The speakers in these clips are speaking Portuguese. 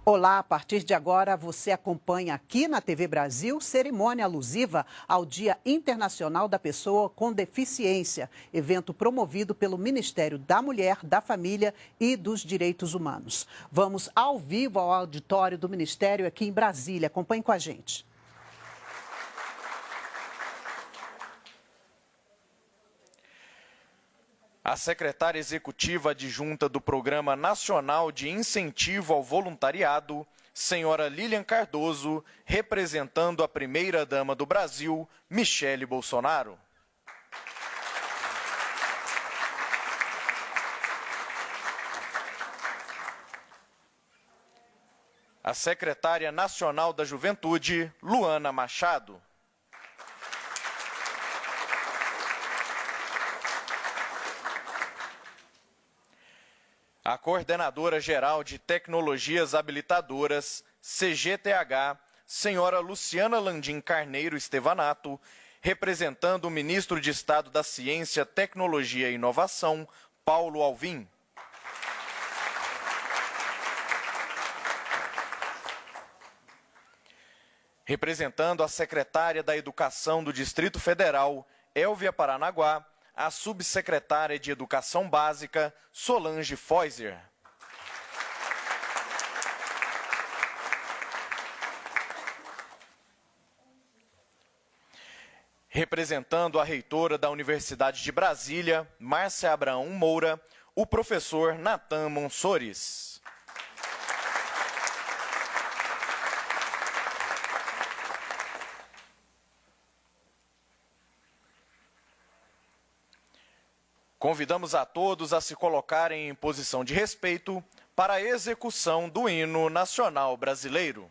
Olá, a partir de agora você acompanha aqui na TV Brasil cerimônia alusiva ao Dia Internacional da Pessoa com Deficiência, evento promovido pelo Ministério da Mulher, da Família e dos Direitos Humanos. Vamos ao vivo ao auditório do Ministério aqui em Brasília. Acompanhe com a gente. A secretária executiva adjunta do Programa Nacional de Incentivo ao Voluntariado, senhora Lilian Cardoso, representando a primeira-dama do Brasil, Michele Bolsonaro. A secretária nacional da Juventude, Luana Machado. A coordenadora geral de Tecnologias Habilitadoras, CGTH, senhora Luciana Landim Carneiro Estevanato, representando o ministro de Estado da Ciência, Tecnologia e Inovação, Paulo Alvim. Representando a secretária da Educação do Distrito Federal, Elvia Paranaguá, a subsecretária de Educação Básica, Solange Feuser. Representando a reitora da Universidade de Brasília, Márcia Abraão Moura, o professor Natan Monsores. Convidamos a todos a se colocarem em posição de respeito para a execução do hino nacional brasileiro.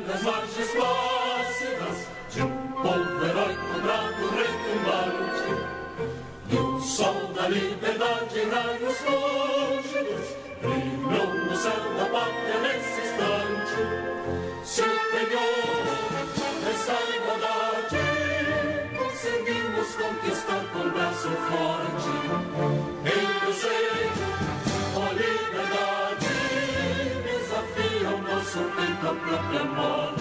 Nas margens plácidas de povo heróico, bravo, retumbante, e o sol da liberdade em raios lúcidos brilhou no céu da pátria nesse instante. Se empenhou nessa igualdade, conseguimos conquistar com braço forte. Em desejo, com liberdade, desafia o nosso peito a própria morte.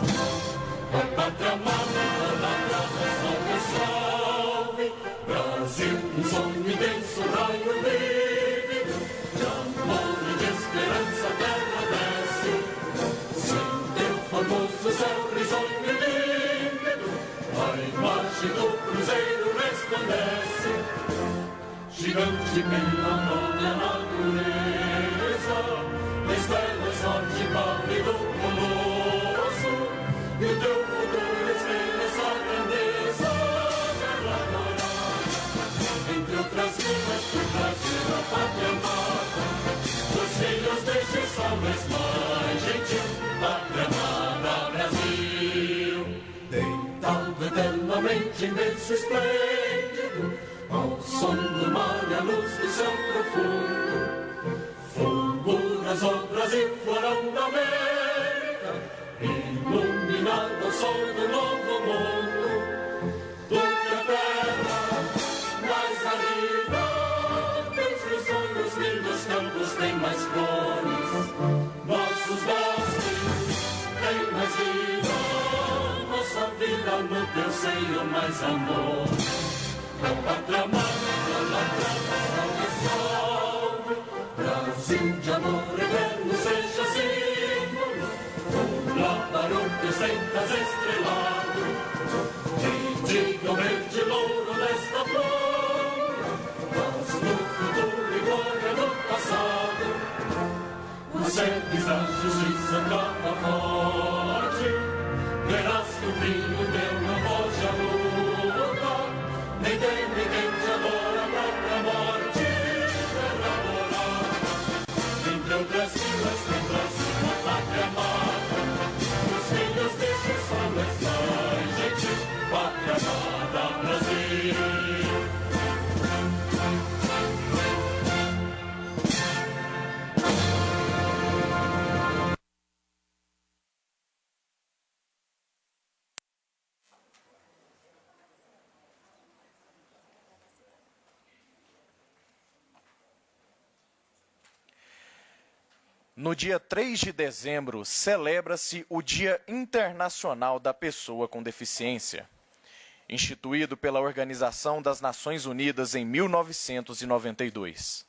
A pátria amada, idolatrada, salve, salve. Brasil, um sonho intenso, raio vívido, de amor e de esperança a terra desce. Sem teu famoso céu risonho e límpido, a imagem do cruzeiro resplandece. Gigante pela própria natureza, estrelas forte, pálido, colosso, e o teu futuro espelha essa grandeza. Terra dourada, entre outras vidas, por trazer a pátria amada, os filhos deste sol mais gentil, pátria amada, Brasil. Deitado eternamente em berço esplêndido, ao som do mar e à luz do céu profundo, fulguras o Brasil, florão da América, iluminado ao sol do novo mundo. Do que a terra mais árida, teus sonhos lindos campos têm mais flores, nossos bosques têm mais vida, nossa vida no teu seio mais amor. A pátria amada, idolatrada, salve, salve. Brasil de amor eterno seja símbolo, um labaruque sentas estrelado, e diga o verde louro desta flor, mas no futuro e glória do passado, os seres da justiça trava forte, verás que o filho teu não foge à luta, nem tem ninguém te No dia 3 de dezembro, celebra-se o Dia Internacional da Pessoa com Deficiência, instituído pela Organização das Nações Unidas em 1992.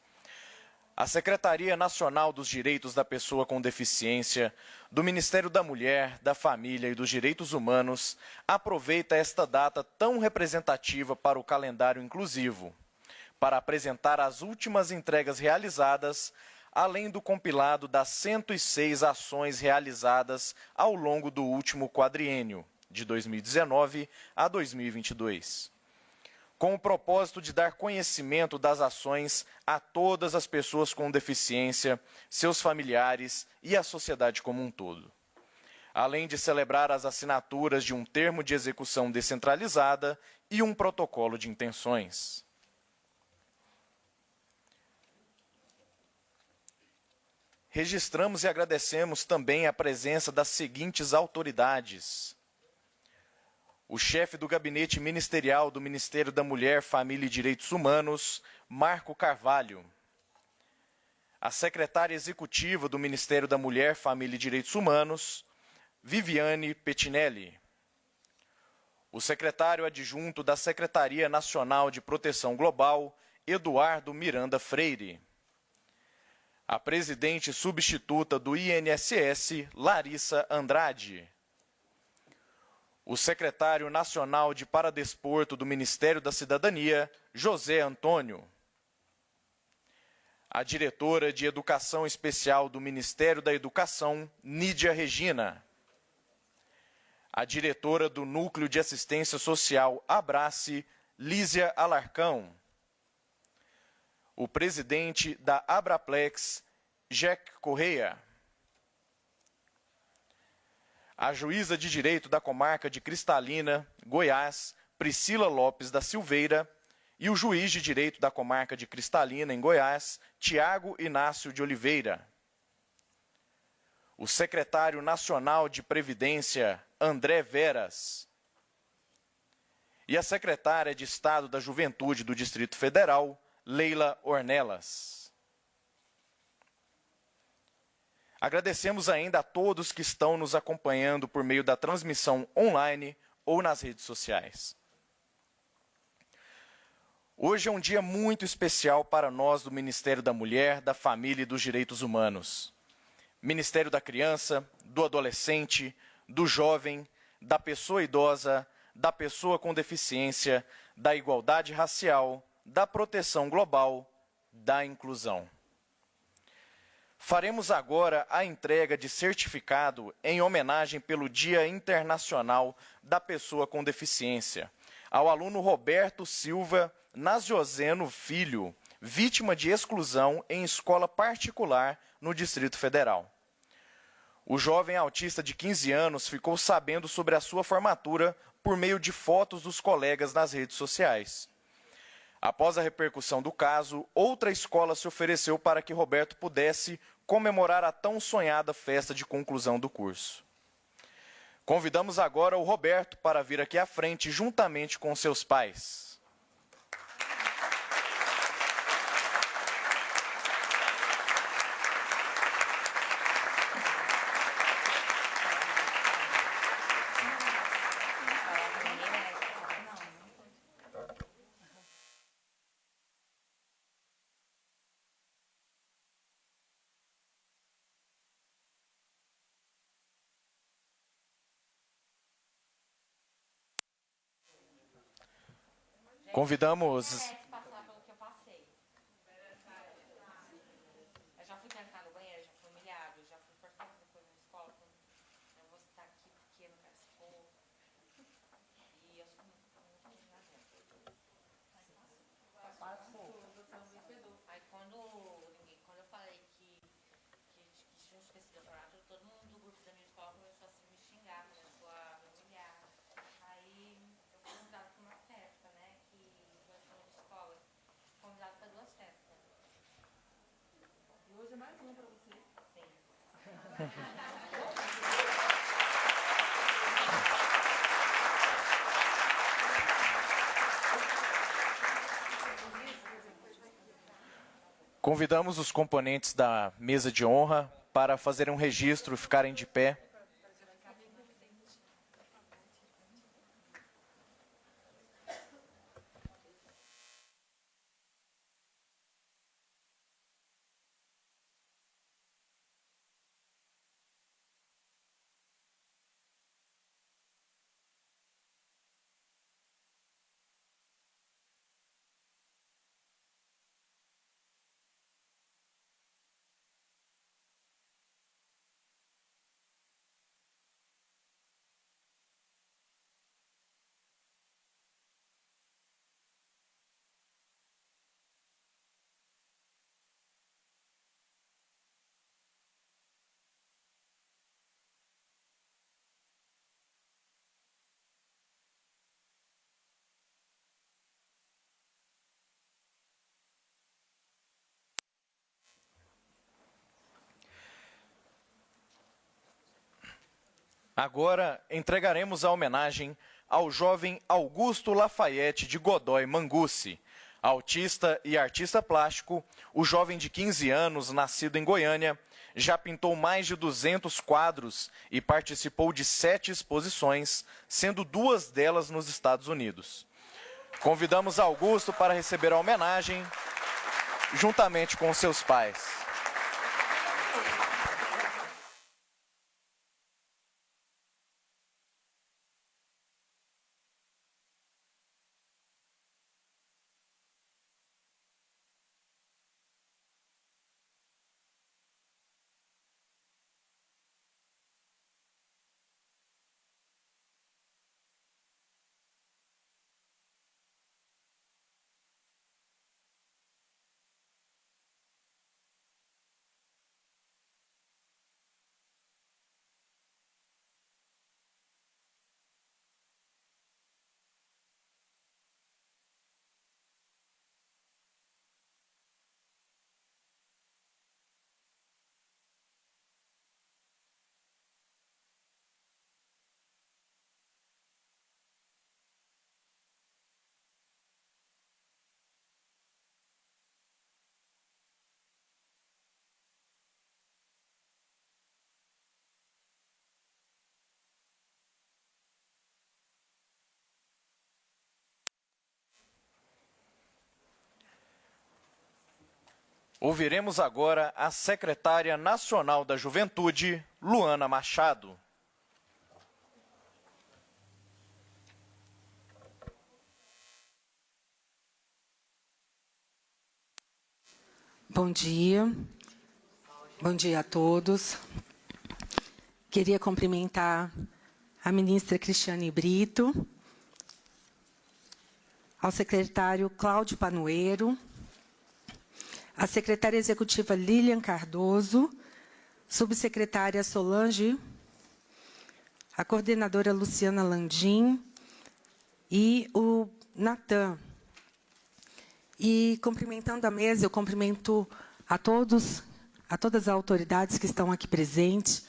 A Secretaria Nacional dos Direitos da Pessoa com Deficiência, do Ministério da Mulher, da Família e dos Direitos Humanos, aproveita esta data tão representativa para o calendário inclusivo, para apresentar as últimas entregas realizadas, além do compilado das 106 ações realizadas ao longo do último quadriênio, de 2019 a 2022. Com o propósito de dar conhecimento das ações a todas as pessoas com deficiência, seus familiares e a sociedade como um todo. Além de celebrar as assinaturas de um termo de execução descentralizada e um protocolo de intenções. Registramos e agradecemos também a presença das seguintes autoridades: o chefe do Gabinete Ministerial do Ministério da Mulher, Família e Direitos Humanos, Marco Carvalho. A secretária executiva do Ministério da Mulher, Família e Direitos Humanos, Viviane Pettinelli. O secretário adjunto da Secretaria Nacional de Proteção Global, Eduardo Miranda Freire. A presidente substituta do INSS, Larissa Andrade. O secretário nacional de Paradesporto do Ministério da Cidadania, José Antônio. A diretora de Educação Especial do Ministério da Educação, Nídia Regina. A diretora do Núcleo de Assistência Social Abrace, Lísia Alarcão. O presidente da Abraplex, Jack Correia. A juíza de direito da comarca de Cristalina, Goiás, Priscila Lopes da Silveira, e o juiz de direito da comarca de Cristalina, em Goiás, Tiago Inácio de Oliveira. O secretário nacional de Previdência, André Veras. E a secretária de Estado da Juventude do Distrito Federal, Leila Ornelas. Agradecemos ainda a todos que estão nos acompanhando por meio da transmissão online ou nas redes sociais. Hoje é um dia muito especial para nós do Ministério da Mulher, da Família e dos Direitos Humanos. Ministério da Criança, do Adolescente, do Jovem, da Pessoa Idosa, da Pessoa com Deficiência, da Igualdade Racial, da Proteção Global, da Inclusão. Faremos agora a entrega de certificado em homenagem pelo Dia Internacional da Pessoa com Deficiência, ao aluno Roberto Silva Nasjoseno Filho, vítima de exclusão em escola particular no Distrito Federal. O jovem autista de 15 anos ficou sabendo sobre a sua formatura por meio de fotos dos colegas nas redes sociais. Após a repercussão do caso, outra escola se ofereceu para que Roberto pudesse comemorar a tão sonhada festa de conclusão do curso. Convidamos agora o Roberto para vir aqui à frente juntamente com seus pais. Convidamos... passar pelo que eu passei. Eu já fui trancar no banheiro, já fui humilhado, já fui forçado depois na escola. Eu vou estar aqui porque não participou. E eu sou muito engajada. Aí quando eu falei que tinha esquecido a formatura, todo mundo do grupo da minha escola começou a me xingar, começou a me humilhar. Aí eu fui convidada para uma festa, né? Escola, convidado para 2 festas. E hoje é mais uma para você? Sim. Convidamos os componentes da mesa de honra para fazerem um registro, ficarem de pé. Agora entregaremos a homenagem ao jovem Augusto Lafayette de Godoy Mangusse. Autista e artista plástico, o jovem de 15 anos, nascido em Goiânia, já pintou mais de 200 quadros e participou de 7 exposições, sendo 2 delas nos Estados Unidos. Convidamos Augusto para receber a homenagem, juntamente com seus pais. Ouviremos agora a secretária nacional da Juventude, Luana Machado. Bom dia a todos. Queria cumprimentar a ministra Cristiane Brito, ao secretário Cláudio Panoeiro, a secretária executiva Lilian Cardoso, subsecretária Solange, a coordenadora Luciana Landim e o Natan. E, cumprimentando a mesa, eu cumprimento a todas as autoridades que estão aqui presentes,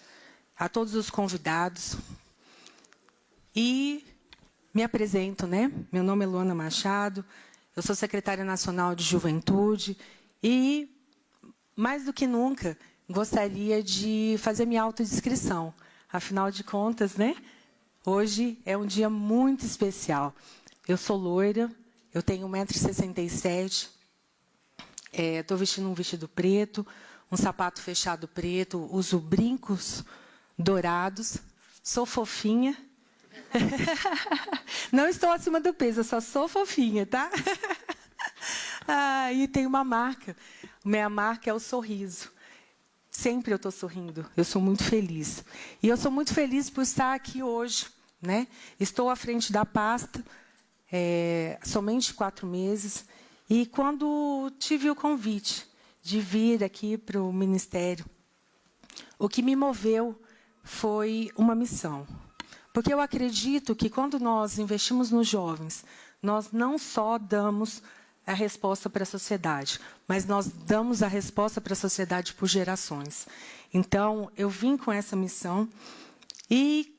a todos os convidados. E me apresento, né? Meu nome é Luana Machado, eu sou secretária nacional de Juventude e, mais do que nunca, gostaria de fazer minha autodescrição. Afinal de contas, né? Hoje é um dia muito especial. Eu sou loira, eu tenho 1,67 m, estou vestindo um vestido preto, um sapato fechado preto, uso brincos dourados, sou fofinha. Não estou acima do peso, eu só sou fofinha, tá? E tem uma marca. Minha marca é o sorriso. Sempre eu estou sorrindo. Eu sou muito feliz. E eu sou muito feliz por estar aqui hoje, né? Estou à frente da pasta, somente 4 meses. E quando tive o convite de vir aqui para o Ministério, o que me moveu foi uma missão. Porque eu acredito que quando nós investimos nos jovens, nós não só damos a resposta para a sociedade, mas nós damos a resposta para a sociedade por gerações. Então, eu vim com essa missão e,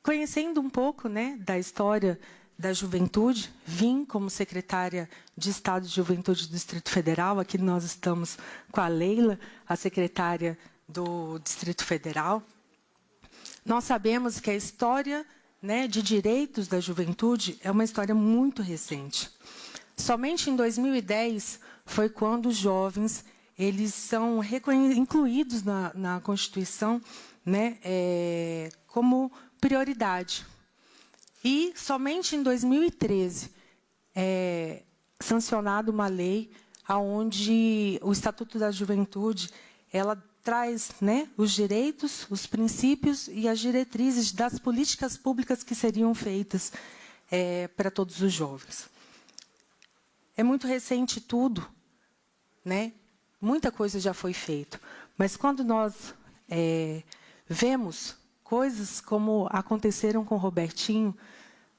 conhecendo um pouco, né, da história da juventude, vim como secretária de Estado de Juventude do Distrito Federal. Aqui nós estamos com a Leila, a secretária do Distrito Federal, nós sabemos que a história, né, de direitos da juventude é uma história muito recente. Somente em 2010 foi quando os jovens eles são incluídos na Constituição, né, como prioridade. E somente em 2013 é sancionada uma lei onde o Estatuto da Juventude ela traz, né, os direitos, os princípios e as diretrizes das políticas públicas que seriam feitas para todos os jovens. É muito recente tudo, né? Muita coisa já foi feita, mas quando nós vemos coisas como aconteceram com o Robertinho,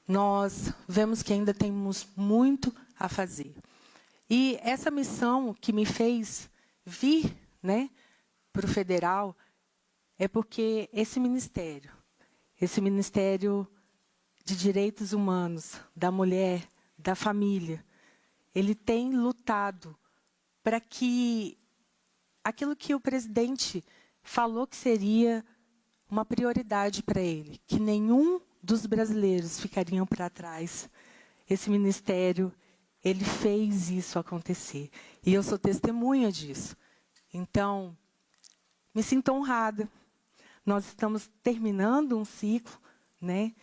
nós vemos que ainda temos muito a fazer. E essa missão que me fez vir, né, para o federal, é porque esse Ministério de Direitos Humanos, da mulher, da família, ele tem lutado para que aquilo que o presidente falou que seria uma prioridade para ele, que nenhum dos brasileiros ficariam para trás. Esse ministério, ele fez isso acontecer. E eu sou testemunha disso. Então, me sinto honrada. Nós estamos terminando um ciclo, né?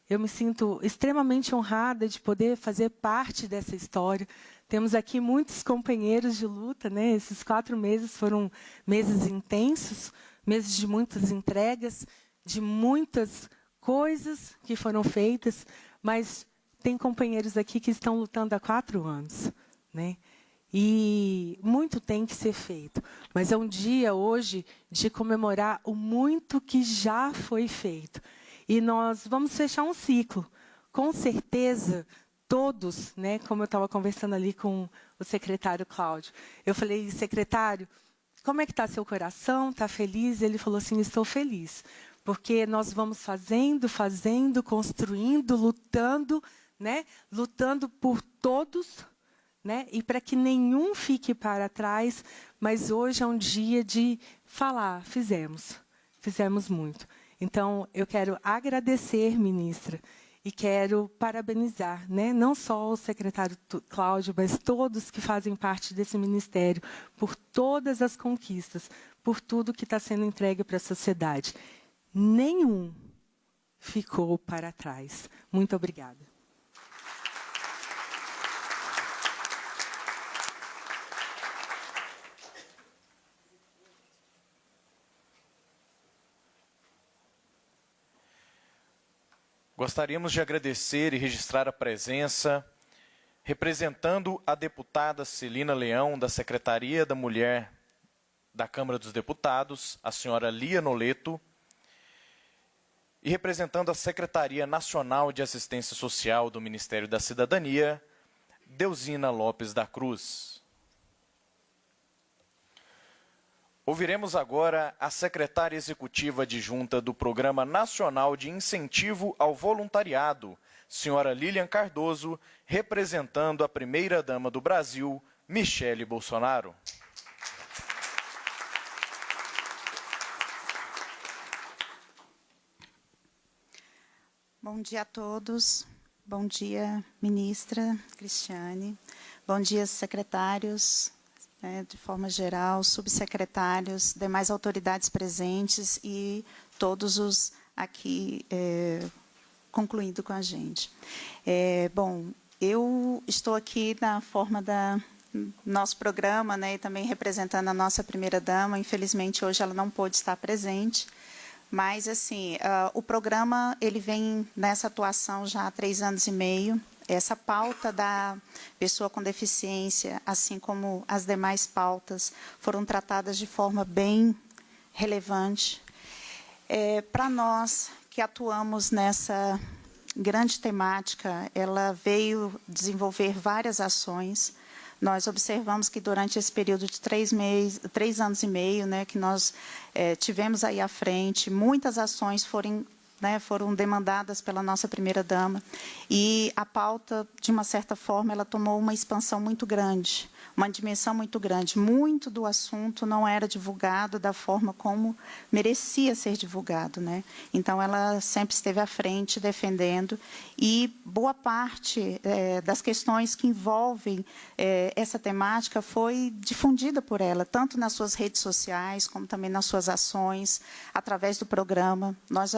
Eu me sinto extremamente honrada de poder fazer parte dessa história. Temos aqui muitos companheiros de luta, né? Esses 4 meses foram meses intensos, meses de muitas entregas, de muitas coisas que foram feitas, mas tem companheiros aqui que estão lutando há 4 anos, né? E muito tem que ser feito. Mas é um dia, hoje, de comemorar o muito que já foi feito. E nós vamos fechar um ciclo. Com certeza, todos, né, como eu estava conversando ali com o secretário Cláudio, eu falei, secretário, como é que está seu coração? Está feliz? Ele falou assim, estou feliz. Porque nós vamos fazendo, construindo, lutando, né, lutando por todos, né? E para que nenhum fique para trás, mas hoje é um dia de falar, fizemos muito. Então, eu quero agradecer, ministra, e quero parabenizar, né? Não só o secretário Cláudio, mas todos que fazem parte desse ministério, por todas as conquistas, por tudo que está sendo entregue para a sociedade. Nenhum ficou para trás. Muito obrigada. Gostaríamos de agradecer e registrar a presença, representando a deputada Celina Leão, da Secretaria da Mulher da Câmara dos Deputados, a senhora Lia Noleto, e representando a Secretaria Nacional de Assistência Social do Ministério da Cidadania, Deusina Lopes da Cruz. Ouviremos agora a secretária executiva adjunta do Programa Nacional de Incentivo ao Voluntariado, senhora Lilian Cardoso, representando a primeira-dama do Brasil, Michele Bolsonaro. Bom dia a todos. Bom dia, ministra Cristiane. Bom dia, secretários, de forma geral, subsecretários, demais autoridades presentes e todos os aqui concluindo com a gente. Bom, eu estou aqui na forma da nosso programa, né, e também representando a nossa primeira-dama. Infelizmente, hoje ela não pôde estar presente, mas assim, o programa ele vem nessa atuação já há 3 anos e meio. Essa pauta da pessoa com deficiência, assim como as demais pautas, foram tratadas de forma bem relevante. Para nós que atuamos nessa grande temática, ela veio desenvolver várias ações. Nós observamos que durante esse período de 3 anos e meio, né, que nós tivemos aí à frente, muitas ações foram demandadas pela nossa primeira-dama, e a pauta, de uma certa forma, ela tomou uma expansão muito grande. uma dimensão muito grande. Muito do assunto não era divulgado da forma como merecia ser divulgado, né? Então, ela sempre esteve à frente, defendendo, e boa parte das questões que envolvem essa temática foi difundida por ela, tanto nas suas redes sociais, como também nas suas ações, através do programa. Nós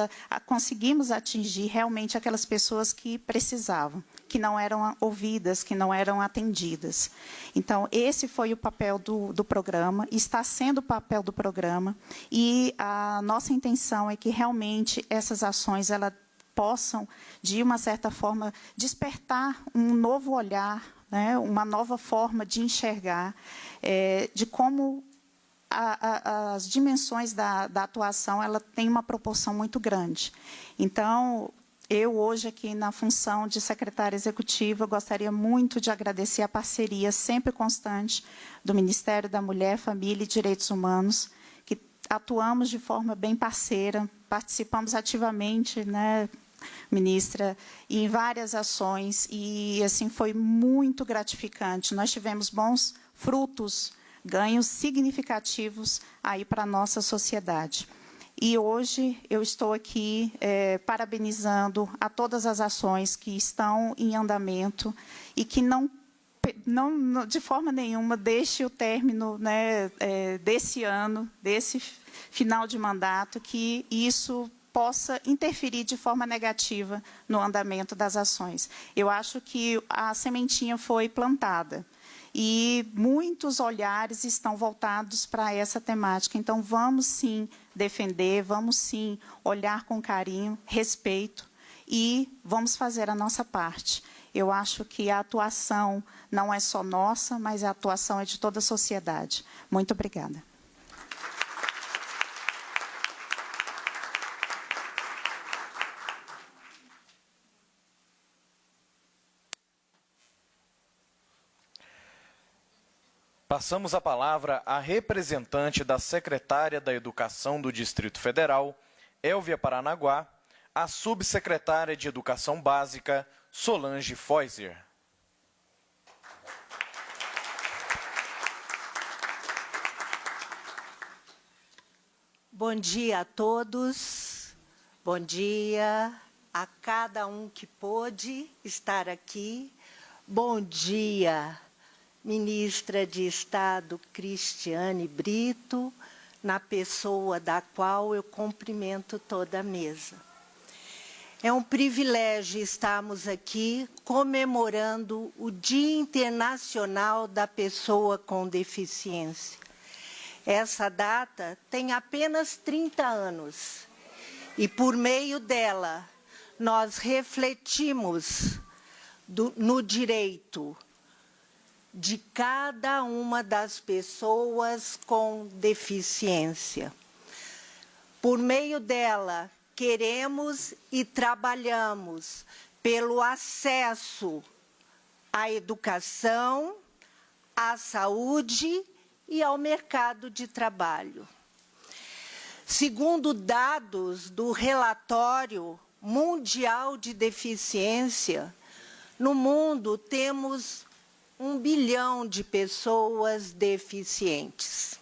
conseguimos atingir realmente aquelas pessoas que precisavam, que não eram ouvidas, que não eram atendidas. Então, esse foi o papel do programa, está sendo o papel do programa, e a nossa intenção é que realmente essas ações elas possam, de uma certa forma, despertar um novo olhar, né, uma nova forma de enxergar, de como as dimensões da atuação ela tem uma proporção muito grande. Então, eu, hoje, aqui na função de secretária executiva, gostaria muito de agradecer a parceria sempre constante do Ministério da Mulher, Família e Direitos Humanos, que atuamos de forma bem parceira, participamos ativamente, né, ministra, em várias ações, e assim foi muito gratificante. Nós tivemos bons frutos, ganhos significativos aí para a nossa sociedade. E hoje eu estou aqui parabenizando a todas as ações que estão em andamento e que não de forma nenhuma deixe o término, né, desse ano, desse final de mandato, que isso possa interferir de forma negativa no andamento das ações. Eu acho que a sementinha foi plantada e muitos olhares estão voltados para essa temática. Então, vamos, sim, defender, vamos, sim, olhar com carinho, respeito e vamos fazer a nossa parte. Eu acho que a atuação não é só nossa, mas a atuação é de toda a sociedade. Muito obrigada. Passamos a palavra à representante da secretária da Educação do Distrito Federal, Elvia Paranaguá, à subsecretária de Educação Básica, Solange Feuser. Bom dia a todos, bom dia a cada um que pôde estar aqui. Bom dia, Ministra de Estado Cristiane Brito, na pessoa da qual eu cumprimento toda a mesa. É um privilégio estarmos aqui comemorando o Dia Internacional da Pessoa com Deficiência. Essa data tem apenas 30 anos e, por meio dela, nós refletimos no direito de cada uma das pessoas com deficiência. Por meio dela, queremos e trabalhamos pelo acesso à educação, à saúde e ao mercado de trabalho. Segundo dados do Relatório Mundial de Deficiência, no mundo temos 1 bilhão de pessoas deficientes.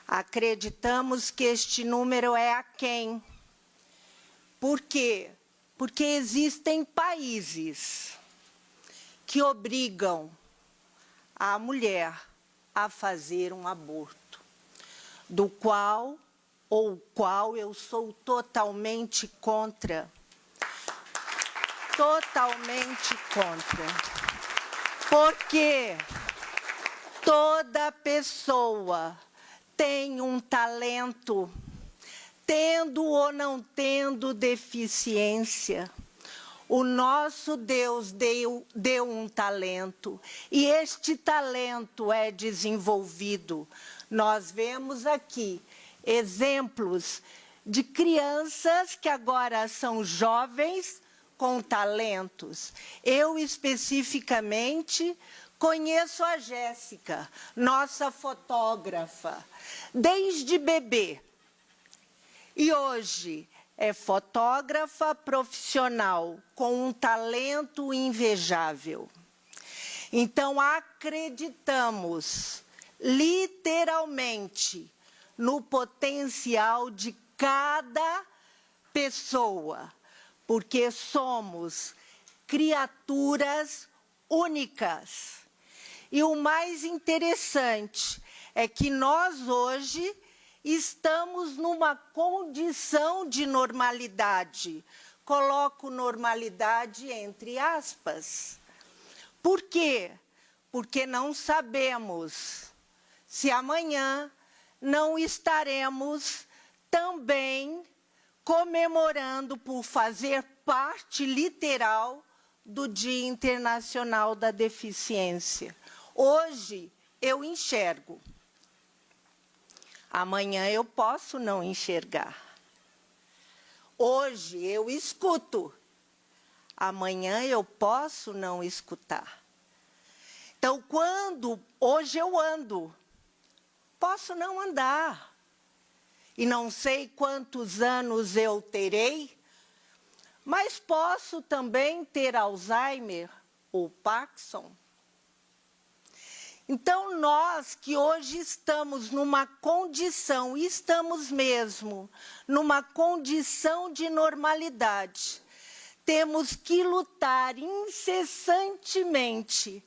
Acreditamos que este número é aquém. Por quê? Porque existem países que obrigam a mulher a fazer um aborto, do qual eu sou totalmente contra. Totalmente contra. Porque toda pessoa tem um talento, tendo ou não tendo deficiência. O nosso Deus deu um talento, e este talento é desenvolvido. Nós vemos aqui exemplos de crianças que agora são jovens com talentos. Eu, especificamente, conheço a Jéssica, nossa fotógrafa, desde bebê. E hoje é fotógrafa profissional com um talento invejável. Então, acreditamos literalmente no potencial de cada pessoa, porque somos criaturas únicas. E o mais interessante é que nós hoje estamos numa condição de normalidade. Coloco normalidade entre aspas. Por quê? Porque não sabemos se amanhã não estaremos também comemorando por fazer parte literal do Dia Internacional da Deficiência. Hoje eu enxergo, amanhã eu posso não enxergar. Hoje eu escuto, amanhã eu posso não escutar. Então, hoje eu ando, posso não andar. E não sei quantos anos eu terei, mas posso também ter Alzheimer ou Parkinson. Então, nós que hoje estamos numa condição, estamos mesmo, numa condição de normalidade, temos que lutar incessantemente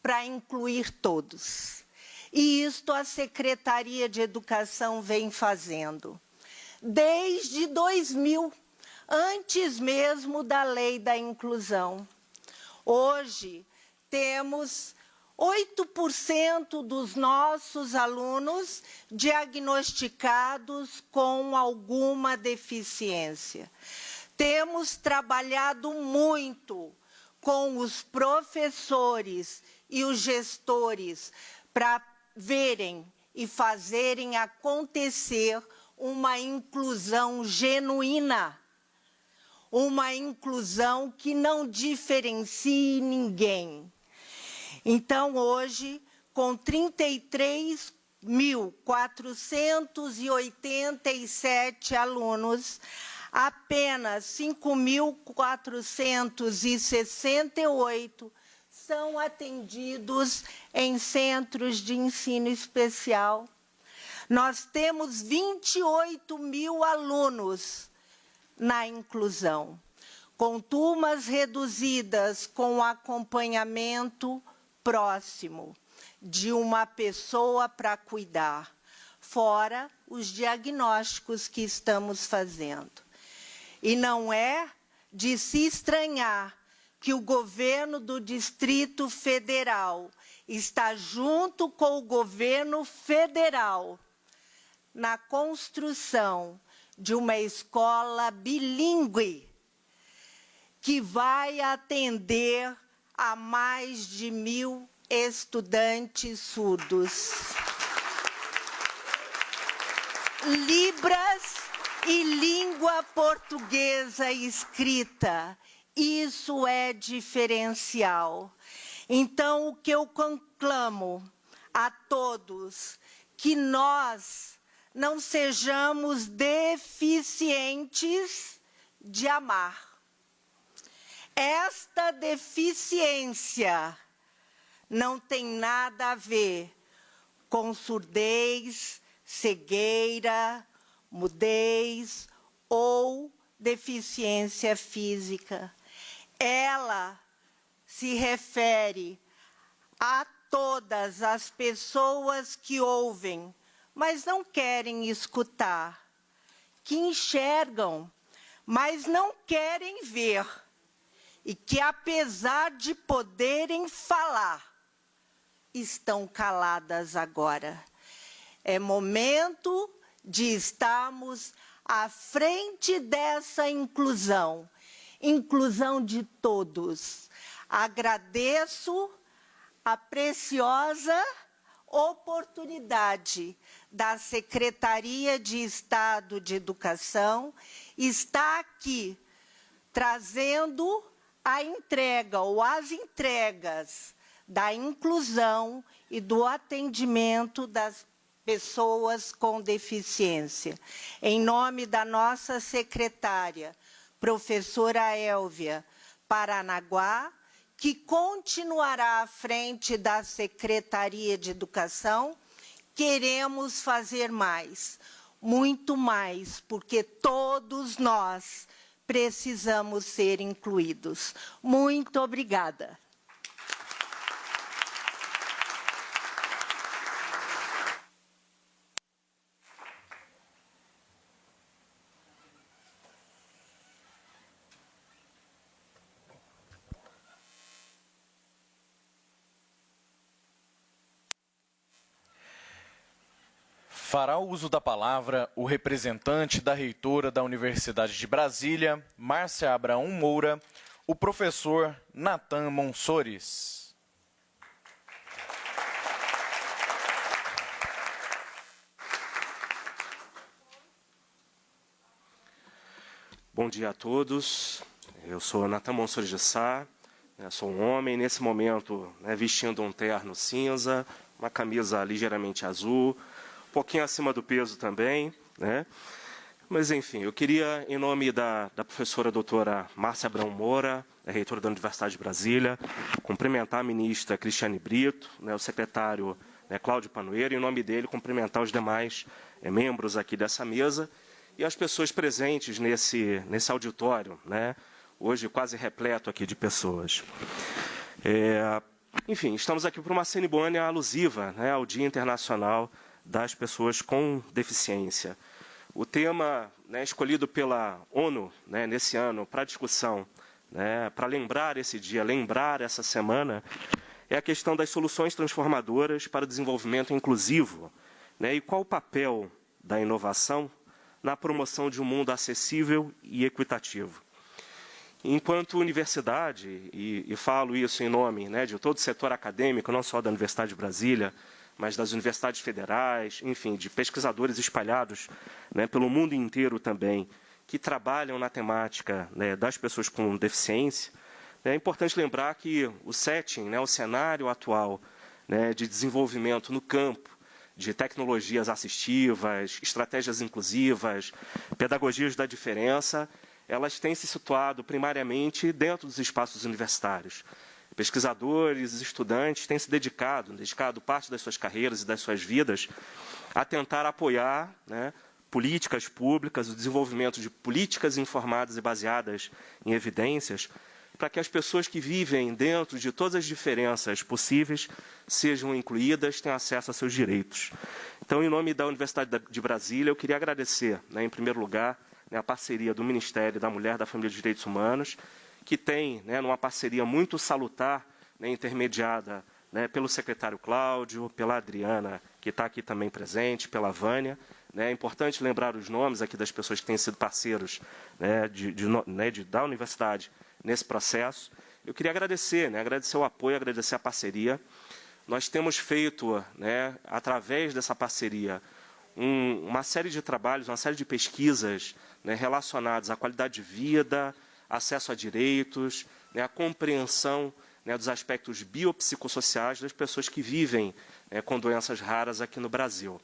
para incluir todos. E isto a Secretaria de Educação vem fazendo. Desde 2000, antes mesmo da Lei da Inclusão. Hoje, temos 8% dos nossos alunos diagnosticados com alguma deficiência. Temos trabalhado muito com os professores e os gestores para verem e fazerem acontecer uma inclusão genuína, uma inclusão que não diferencie ninguém. Então, hoje, com 33.487 alunos, apenas 5.468 são atendidos em centros de ensino especial. Nós temos 28 mil alunos na inclusão, com turmas reduzidas, com acompanhamento próximo de uma pessoa para cuidar, fora os diagnósticos que estamos fazendo. E não é de se estranhar que o governo do Distrito Federal está junto com o governo federal na construção de uma escola bilíngue que vai atender a mais de 1.000 estudantes surdos. Libras e língua portuguesa escrita. Isso é diferencial. Então, o que eu conclamo a todos, que nós não sejamos deficientes de amar. Esta deficiência não tem nada a ver com surdez, cegueira, mudez ou deficiência física. Ela se refere a todas as pessoas que ouvem, mas não querem escutar, que enxergam, mas não querem ver, e que, apesar de poderem falar, estão caladas agora. É momento de estarmos à frente dessa inclusão, inclusão de todos. Agradeço a preciosa oportunidade da Secretaria de Estado de Educação estar aqui trazendo a entrega ou as entregas da inclusão e do atendimento das pessoas com deficiência. Em nome da nossa secretária, professora Élvia Paranaguá, que continuará à frente da Secretaria de Educação, queremos fazer mais, muito mais, porque todos nós precisamos ser incluídos. Muito obrigada. Fará uso da palavra o representante da reitora da Universidade de Brasília, Márcia Abraão Moura, o professor Natan Monsores. Bom dia a todos. Eu sou Natan Monsores de Sá, sou um homem, nesse momento vestindo um terno cinza, uma camisa ligeiramente azul, um pouquinho acima do peso também, né? Mas, enfim, eu queria, em nome da professora doutora Márcia Abraão Moura, reitora da Universidade de Brasília, cumprimentar a ministra Cristiane Brito, o secretário Cláudio Panoeiro, e, em nome dele, cumprimentar os demais membros aqui dessa mesa e as pessoas presentes nesse auditório, hoje quase repleto aqui de pessoas. Enfim, estamos aqui para uma cerimônia alusiva ao Dia Internacional das Pessoas com Deficiência. O tema escolhido pela ONU nesse ano para discussão, para lembrar esse dia, lembrar essa semana, é a questão das soluções transformadoras para o desenvolvimento inclusivo, e qual o papel da inovação na promoção de um mundo acessível e equitativo. Enquanto universidade, e falo isso em nome de todo o setor acadêmico, não só da Universidade de Brasília, mas das universidades federais, enfim, de pesquisadores espalhados pelo mundo inteiro também, que trabalham na temática das pessoas com deficiência, é importante lembrar que o setting, o cenário atual de desenvolvimento no campo de tecnologias assistivas, estratégias inclusivas, pedagogias da diferença, elas têm se situado primariamente dentro dos espaços universitários. Pesquisadores, estudantes têm se dedicado parte das suas carreiras e das suas vidas a tentar apoiar políticas públicas, o desenvolvimento de políticas informadas e baseadas em evidências, para que as pessoas que vivem dentro de todas as diferenças possíveis sejam incluídas, tenham acesso a seus direitos. Então, em nome da Universidade de Brasília, eu queria agradecer, em primeiro lugar, a parceria do Ministério da Mulher, da Família e dos Direitos Humanos, que tem, numa parceria muito salutar, intermediada pelo secretário Cláudio, pela Adriana, que está aqui também presente, pela Vânia. É importante lembrar os nomes aqui das pessoas que têm sido parceiros da universidade nesse processo. Eu queria agradecer, agradecer o apoio, agradecer a parceria. Nós temos feito, através dessa parceria, uma série de trabalhos, uma série de pesquisas relacionadas à qualidade de vida, acesso a direitos, a compreensão dos aspectos biopsicossociais das pessoas que vivem com doenças raras aqui no Brasil.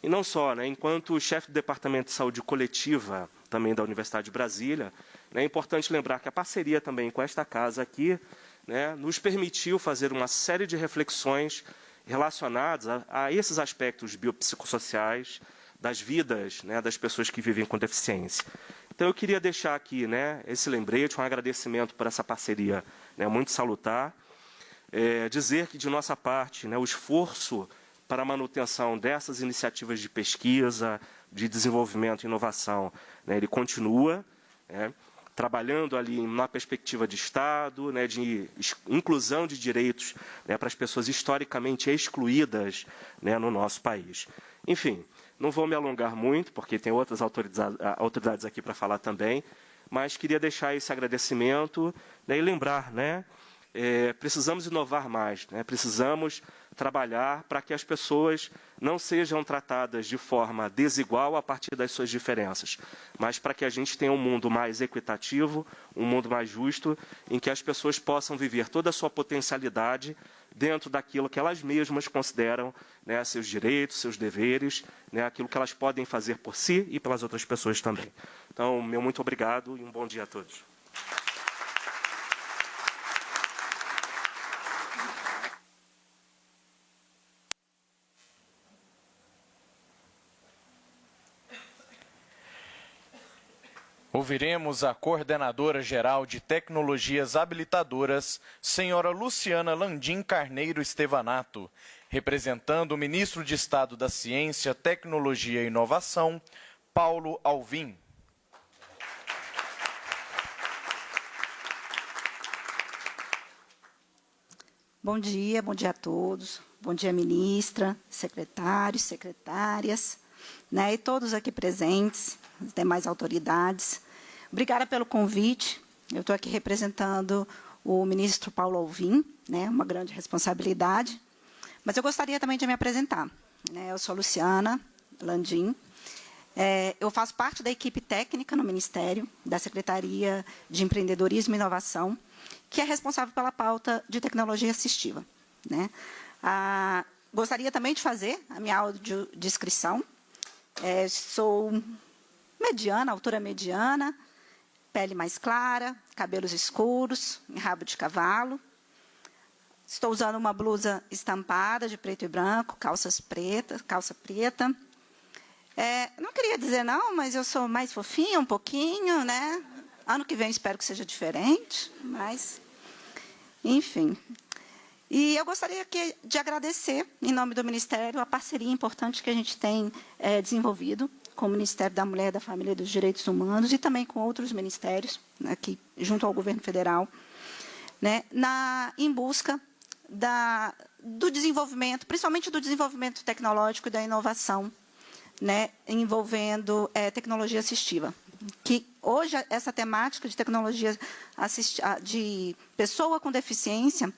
E não só, enquanto chefe do Departamento de Saúde Coletiva, também da Universidade de Brasília, é importante lembrar que a parceria também com esta casa aqui nos permitiu fazer uma série de reflexões relacionadas a esses aspectos biopsicossociais das vidas das pessoas que vivem com deficiência. Então, eu queria deixar aqui esse lembrete, um agradecimento por essa parceria muito salutar, dizer que, de nossa parte, o esforço para a manutenção dessas iniciativas de pesquisa, de desenvolvimento e inovação, ele continua, trabalhando ali na perspectiva de Estado, de inclusão de direitos para as pessoas historicamente excluídas no nosso país. Enfim, não vou me alongar muito, porque tem outras autoridades aqui para falar também, mas queria deixar esse agradecimento e lembrar, precisamos inovar mais, precisamos trabalhar para que as pessoas não sejam tratadas de forma desigual a partir das suas diferenças, mas para que a gente tenha um mundo mais equitativo, um mundo mais justo, em que as pessoas possam viver toda a sua potencialidade dentro daquilo que elas mesmas consideram seus direitos, seus deveres, aquilo que elas podem fazer por si e pelas outras pessoas também. Então, meu muito obrigado e um bom dia a todos. Ouviremos a Coordenadora Geral de Tecnologias Habilitadoras, senhora Luciana Landim Carneiro Estevanato, representando o Ministro de Estado da Ciência, Tecnologia e Inovação, Paulo Alvim. Bom dia a todos. Bom dia, ministra, secretários, secretárias, né, e todos aqui presentes, as demais autoridades. Obrigada pelo convite. Eu estou aqui representando o ministro Paulo Alvim, né, uma grande responsabilidade. Mas eu gostaria também de me apresentar. Né, eu sou Luciana Landim. Eu faço parte da equipe técnica no Ministério, da Secretaria de Empreendedorismo e Inovação, que é responsável pela pauta de tecnologia assistiva. Né? Gostaria também de fazer a minha audiodescrição. Sou mediana, altura mediana, pele mais clara, cabelos escuros, rabo de cavalo. Estou usando uma blusa estampada de preto e branco, calça preta. Não queria dizer não, mas eu sou mais fofinha um pouquinho, né? Ano que vem espero que seja diferente, mas, enfim. E eu gostaria de agradecer, em nome do Ministério, a parceria importante que a gente tem desenvolvido com o Ministério da Mulher, da Família e dos Direitos Humanos e também com outros ministérios, aqui junto ao governo federal, né, em busca do desenvolvimento, principalmente do desenvolvimento tecnológico e da inovação, né, envolvendo tecnologia assistiva. Que hoje essa temática de tecnologia de pessoa com deficiência,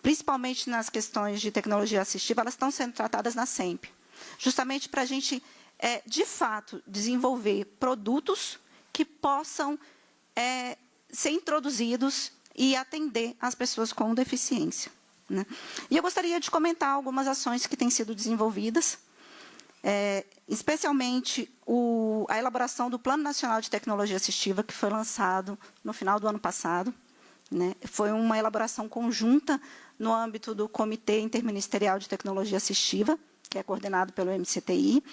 principalmente nas questões de tecnologia assistiva, elas estão sendo tratadas na SEMP, justamente para a gente, de fato, desenvolver produtos que possam ser introduzidos e atender as pessoas com deficiência. Né? E eu gostaria de comentar algumas ações que têm sido desenvolvidas, especialmente a elaboração do Plano Nacional de Tecnologia Assistiva, que foi lançado no final do ano passado. Né? Foi uma elaboração conjunta no âmbito do Comitê Interministerial de Tecnologia Assistiva, que é coordenado pelo MCTI,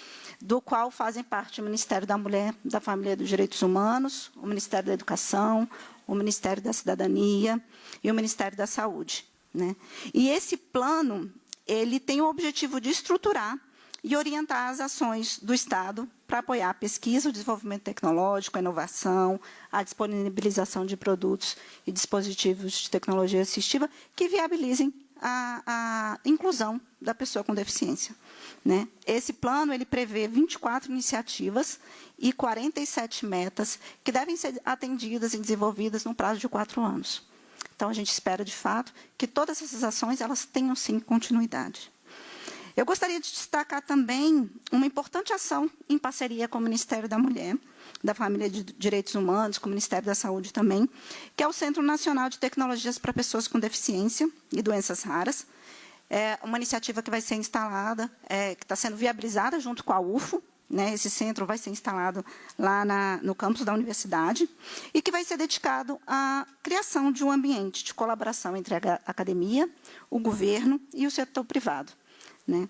do qual fazem parte o Ministério da Mulher, da Família e dos Direitos Humanos, o Ministério da Educação, o Ministério da Cidadania e o Ministério da Saúde. Né? E esse plano ele tem o objetivo de estruturar e orientar as ações do Estado para apoiar a pesquisa, o desenvolvimento tecnológico, a inovação, a disponibilização de produtos e dispositivos de tecnologia assistiva que viabilizem a inclusão da pessoa com deficiência. Né? Esse plano ele prevê 24 iniciativas e 47 metas que devem ser atendidas e desenvolvidas no prazo de 4 anos. Então, a gente espera, de fato, que todas essas ações elas tenham, sim, continuidade. Eu gostaria de destacar também uma importante ação em parceria com o Ministério da Mulher, da Família e de Direitos Humanos, com o Ministério da Saúde também, que é o Centro Nacional de Tecnologias para Pessoas com Deficiência e Doenças Raras. É uma iniciativa que vai ser instalada, que está sendo viabilizada junto com a UFO. Né, esse centro vai ser instalado lá no campus da universidade e que vai ser dedicado à criação de um ambiente de colaboração entre a academia, o governo e o setor privado. Né?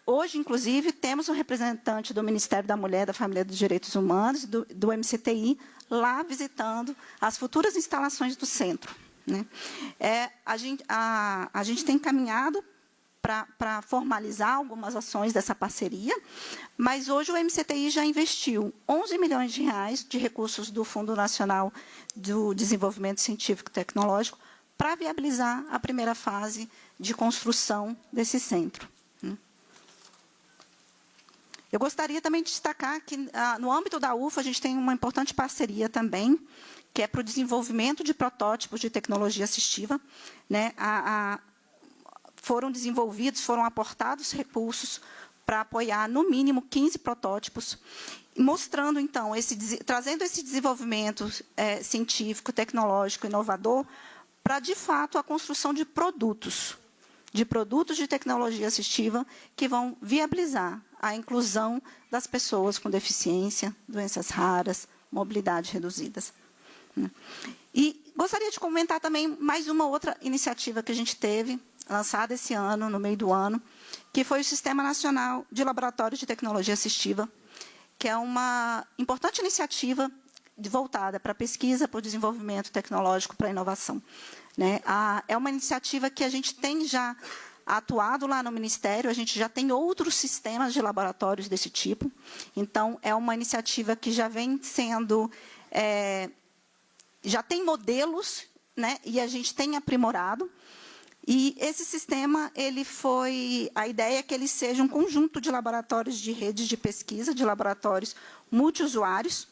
Hoje, inclusive, temos um representante do Ministério da Mulher, da Família e dos Direitos Humanos, do MCTI, lá visitando as futuras instalações do centro. Né? A gente tem caminhado para formalizar algumas ações dessa parceria, mas hoje o MCTI já investiu 11 milhões de reais de recursos do Fundo Nacional do Desenvolvimento Científico e Tecnológico para viabilizar a primeira fase de construção desse centro. Eu gostaria também de destacar que, no âmbito da UFA, a gente tem uma importante parceria também, que é para o desenvolvimento de protótipos de tecnologia assistiva. Né? Foram aportados recursos para apoiar, no mínimo, 15 protótipos, mostrando, então, trazendo esse desenvolvimento científico, tecnológico, inovador, para, de fato, a construção de produtos de tecnologia assistiva que vão viabilizar a inclusão das pessoas com deficiência, doenças raras, mobilidade reduzidas. E gostaria de comentar também mais uma outra iniciativa que a gente teve, lançada esse ano, no meio do ano, que foi o Sistema Nacional de Laboratórios de Tecnologia Assistiva, que é uma importante iniciativa voltada para pesquisa, para o desenvolvimento tecnológico, para a inovação. Né? É uma iniciativa que a gente tem já atuado lá no Ministério, a gente já tem outros sistemas de laboratórios desse tipo. Então, é uma iniciativa que já vem sendo... já tem modelos, né? E a gente tem aprimorado. E esse sistema, a ideia é que ele seja um conjunto de laboratórios de redes de pesquisa, de laboratórios multiusuários,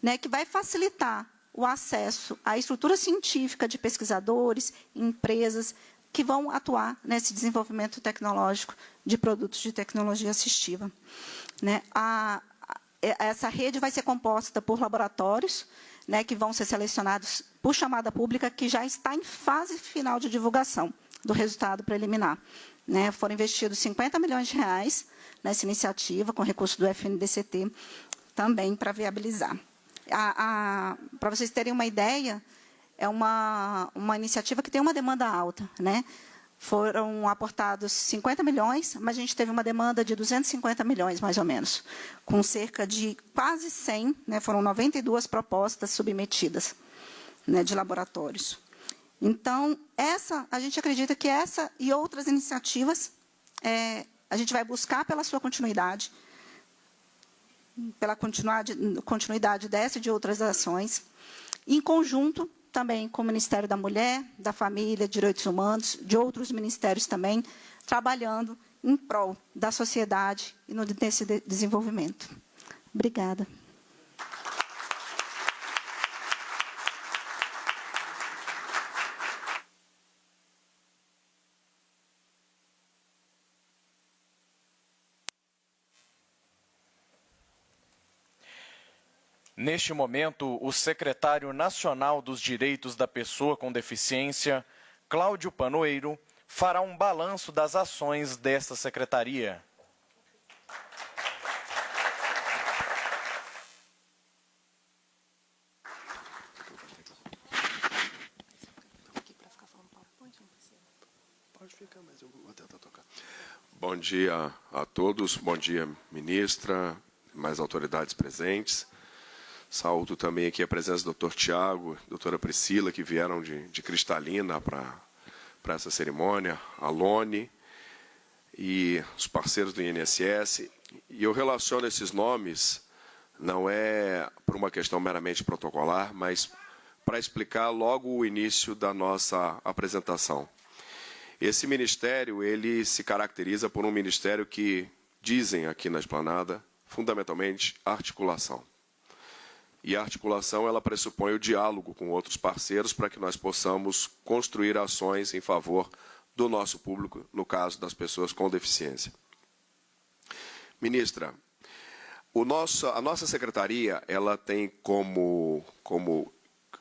né, que vai facilitar o acesso à estrutura científica de pesquisadores, empresas, que vão atuar nesse desenvolvimento tecnológico de produtos de tecnologia assistiva. Né? Essa rede vai ser composta por laboratórios, né, que vão ser selecionados por chamada pública, que já está em fase final de divulgação do resultado preliminar. Né? Foram investidos R$50 milhões nessa iniciativa, com recurso do FNDCT, também para viabilizar. Para vocês terem uma ideia, é uma iniciativa que tem uma demanda alta. Né? Foram aportados 50 milhões, mas a gente teve uma demanda de 250 milhões, mais ou menos, com cerca de quase 100, né? Foram 92 propostas submetidas, né, de laboratórios. Então, a gente acredita que essa e outras iniciativas a gente vai buscar pela sua continuidade, pela continuidade dessa e de outras ações, em conjunto também com o Ministério da Mulher, da Família, Direitos Humanos, de outros ministérios também, trabalhando em prol da sociedade e nesse desenvolvimento. Obrigada. Neste momento, o secretário nacional dos Direitos da Pessoa com Deficiência, Cláudio Panoeiro, fará um balanço das ações desta secretaria. Bom dia a todos, bom dia, ministra, mais autoridades presentes. Saúdo também aqui a presença do Dr. Tiago, doutora Priscila, que vieram de Cristalina para essa cerimônia, a Lone e os parceiros do INSS. E eu relaciono esses nomes, não é por uma questão meramente protocolar, mas para explicar logo o início da nossa apresentação. Esse ministério, ele se caracteriza por um ministério que, dizem aqui na esplanada, fundamentalmente, articulação. E a articulação, ela pressupõe o diálogo com outros parceiros para que nós possamos construir ações em favor do nosso público, no caso das pessoas com deficiência. Ministra, a nossa secretaria, ela tem como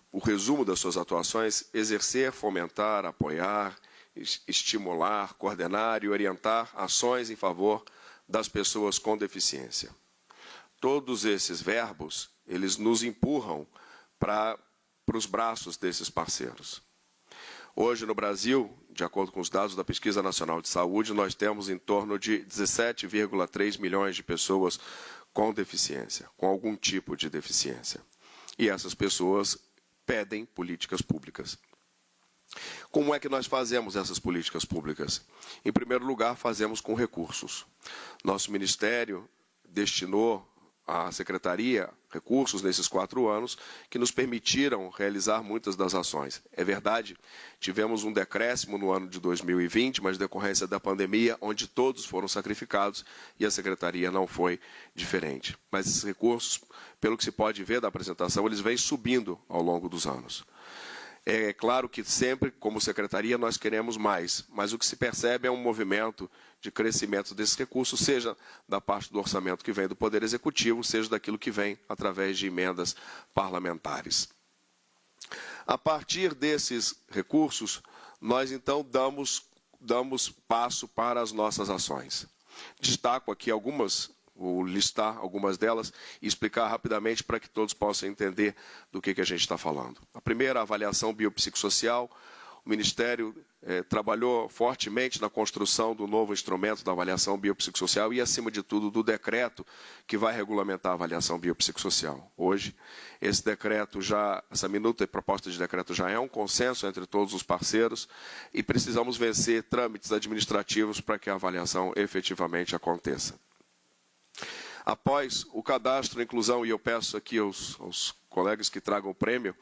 o resumo das suas atuações, exercer, fomentar, apoiar, estimular, coordenar e orientar ações em favor das pessoas com deficiência. Todos esses verbos, eles nos empurram para os braços desses parceiros. Hoje, no Brasil, de acordo com os dados da Pesquisa Nacional de Saúde, nós temos em torno de 17,3 milhões de pessoas com deficiência, com algum tipo de deficiência. E essas pessoas pedem políticas públicas. Como é que nós fazemos essas políticas públicas? Em primeiro lugar, fazemos com recursos. Nosso Ministério destinou à Secretaria recursos nesses 4 anos que nos permitiram realizar muitas das ações. É verdade, tivemos um decréscimo no ano de 2020, mas decorrência da pandemia, onde todos foram sacrificados e a Secretaria não foi diferente. Mas esses recursos, pelo que se pode ver da apresentação, eles vêm subindo ao longo dos anos. É claro que sempre, como secretaria, nós queremos mais, mas o que se percebe é um movimento de crescimento desses recursos, seja da parte do orçamento que vem do Poder Executivo, seja daquilo que vem através de emendas parlamentares. A partir desses recursos, nós então damos passo para as nossas ações. Destaco aqui vou listar algumas delas e explicar rapidamente para que todos possam entender do que a gente está falando. A primeira, a avaliação biopsicossocial, o Ministério trabalhou fortemente na construção do novo instrumento da avaliação biopsicossocial e, acima de tudo, do decreto que vai regulamentar a avaliação biopsicossocial. Hoje, esse decreto essa minuta e proposta de decreto já é um consenso entre todos os parceiros e precisamos vencer trâmites administrativos para que a avaliação efetivamente aconteça. Após o cadastro inclusão, e eu peço aqui aos colegas que tragam o prêmio,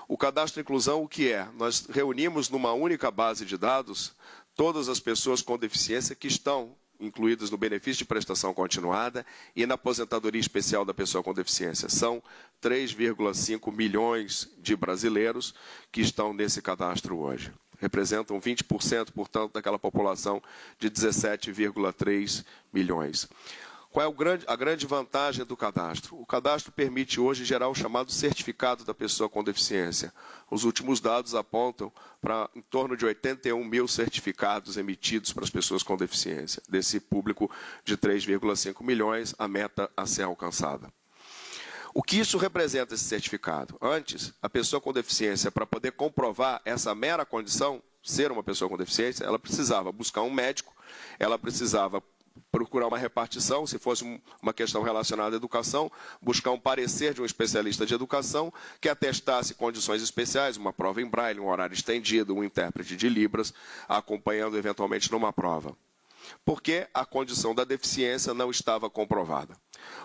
o cadastro inclusão, o que é? Nós reunimos numa única base de dados todas as pessoas com deficiência que estão incluídas no benefício de prestação continuada e na aposentadoria especial da pessoa com deficiência. São 3,5 milhões de brasileiros que estão nesse cadastro hoje. Representam 20%, portanto, daquela população de 17,3 milhões. Qual é a grande vantagem do cadastro? O cadastro permite hoje gerar o chamado certificado da pessoa com deficiência. Os últimos dados apontam para em torno de 81 mil certificados emitidos para as pessoas com deficiência. Desse público de 3,5 milhões, a meta a ser alcançada. O que isso representa, esse certificado? Antes, a pessoa com deficiência, para poder comprovar essa mera condição, ser uma pessoa com deficiência, ela precisava buscar um médico, ela precisava procurar uma repartição, se fosse uma questão relacionada à educação, buscar um parecer de um especialista de educação que atestasse condições especiais, uma prova em braille, um horário estendido, um intérprete de Libras, acompanhando eventualmente numa prova. Porque a condição da deficiência não estava comprovada.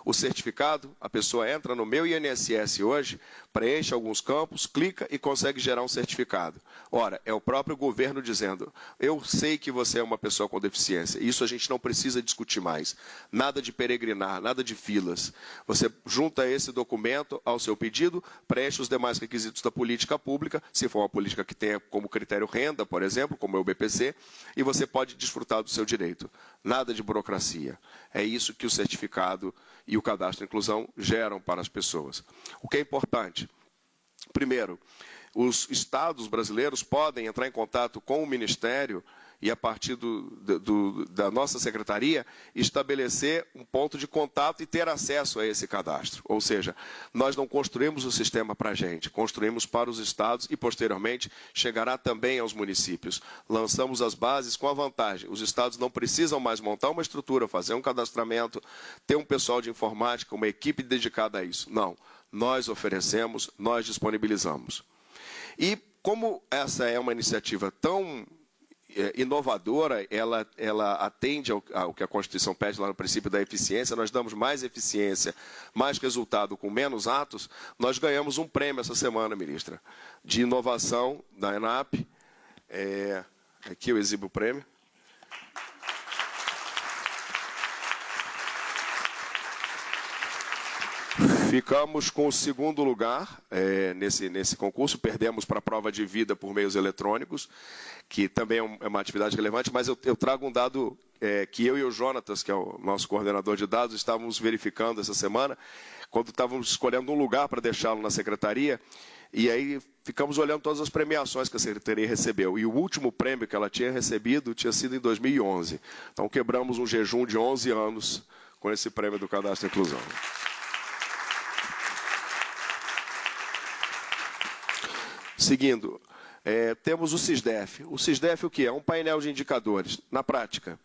O certificado, a pessoa entra no meu INSS hoje, preenche alguns campos, clica e consegue gerar um certificado. Ora, é o próprio governo dizendo, eu sei que você é uma pessoa com deficiência, isso a gente não precisa discutir mais. Nada de peregrinar, nada de filas. Você junta esse documento ao seu pedido, preenche os demais requisitos da política pública, se for uma política que tenha como critério renda, por exemplo, como é o BPC, e você pode desfrutar do seu direito. Nada de burocracia. É isso que o certificado e o cadastro inclusão geram para as pessoas. O que é importante? Primeiro, os estados brasileiros podem entrar em contato com o Ministério e, a partir da nossa secretaria, estabelecer um ponto de contato e ter acesso a esse cadastro. Ou seja, nós não construímos o sistema para a gente, construímos para os estados e, posteriormente, chegará também aos municípios. Lançamos as bases com a vantagem. Os estados não precisam mais montar uma estrutura, fazer um cadastramento, ter um pessoal de informática, uma equipe dedicada a isso. Não. Nós oferecemos, nós disponibilizamos. E como essa é uma iniciativa tão inovadora, ela atende ao que a Constituição pede lá no princípio da eficiência, nós damos mais eficiência, mais resultado com menos atos, nós ganhamos um prêmio essa semana, ministra, de inovação da ENAP. Aqui eu exibo o prêmio. Ficamos com o segundo lugar nesse concurso, perdemos para a prova de vida por meios eletrônicos, que também é uma atividade relevante, mas eu trago um dado que eu e o Jonatas, que é o nosso coordenador de dados, estávamos verificando essa semana, quando estávamos escolhendo um lugar para deixá-lo na secretaria, e aí ficamos olhando todas as premiações que a secretaria recebeu. E o último prêmio que ela tinha recebido tinha sido em 2011. Então quebramos um jejum de 11 anos com esse prêmio do Cadastro Inclusão. Seguindo, temos o SISDEF. O SISDEF o que é? Um painel de indicadores. Na prática,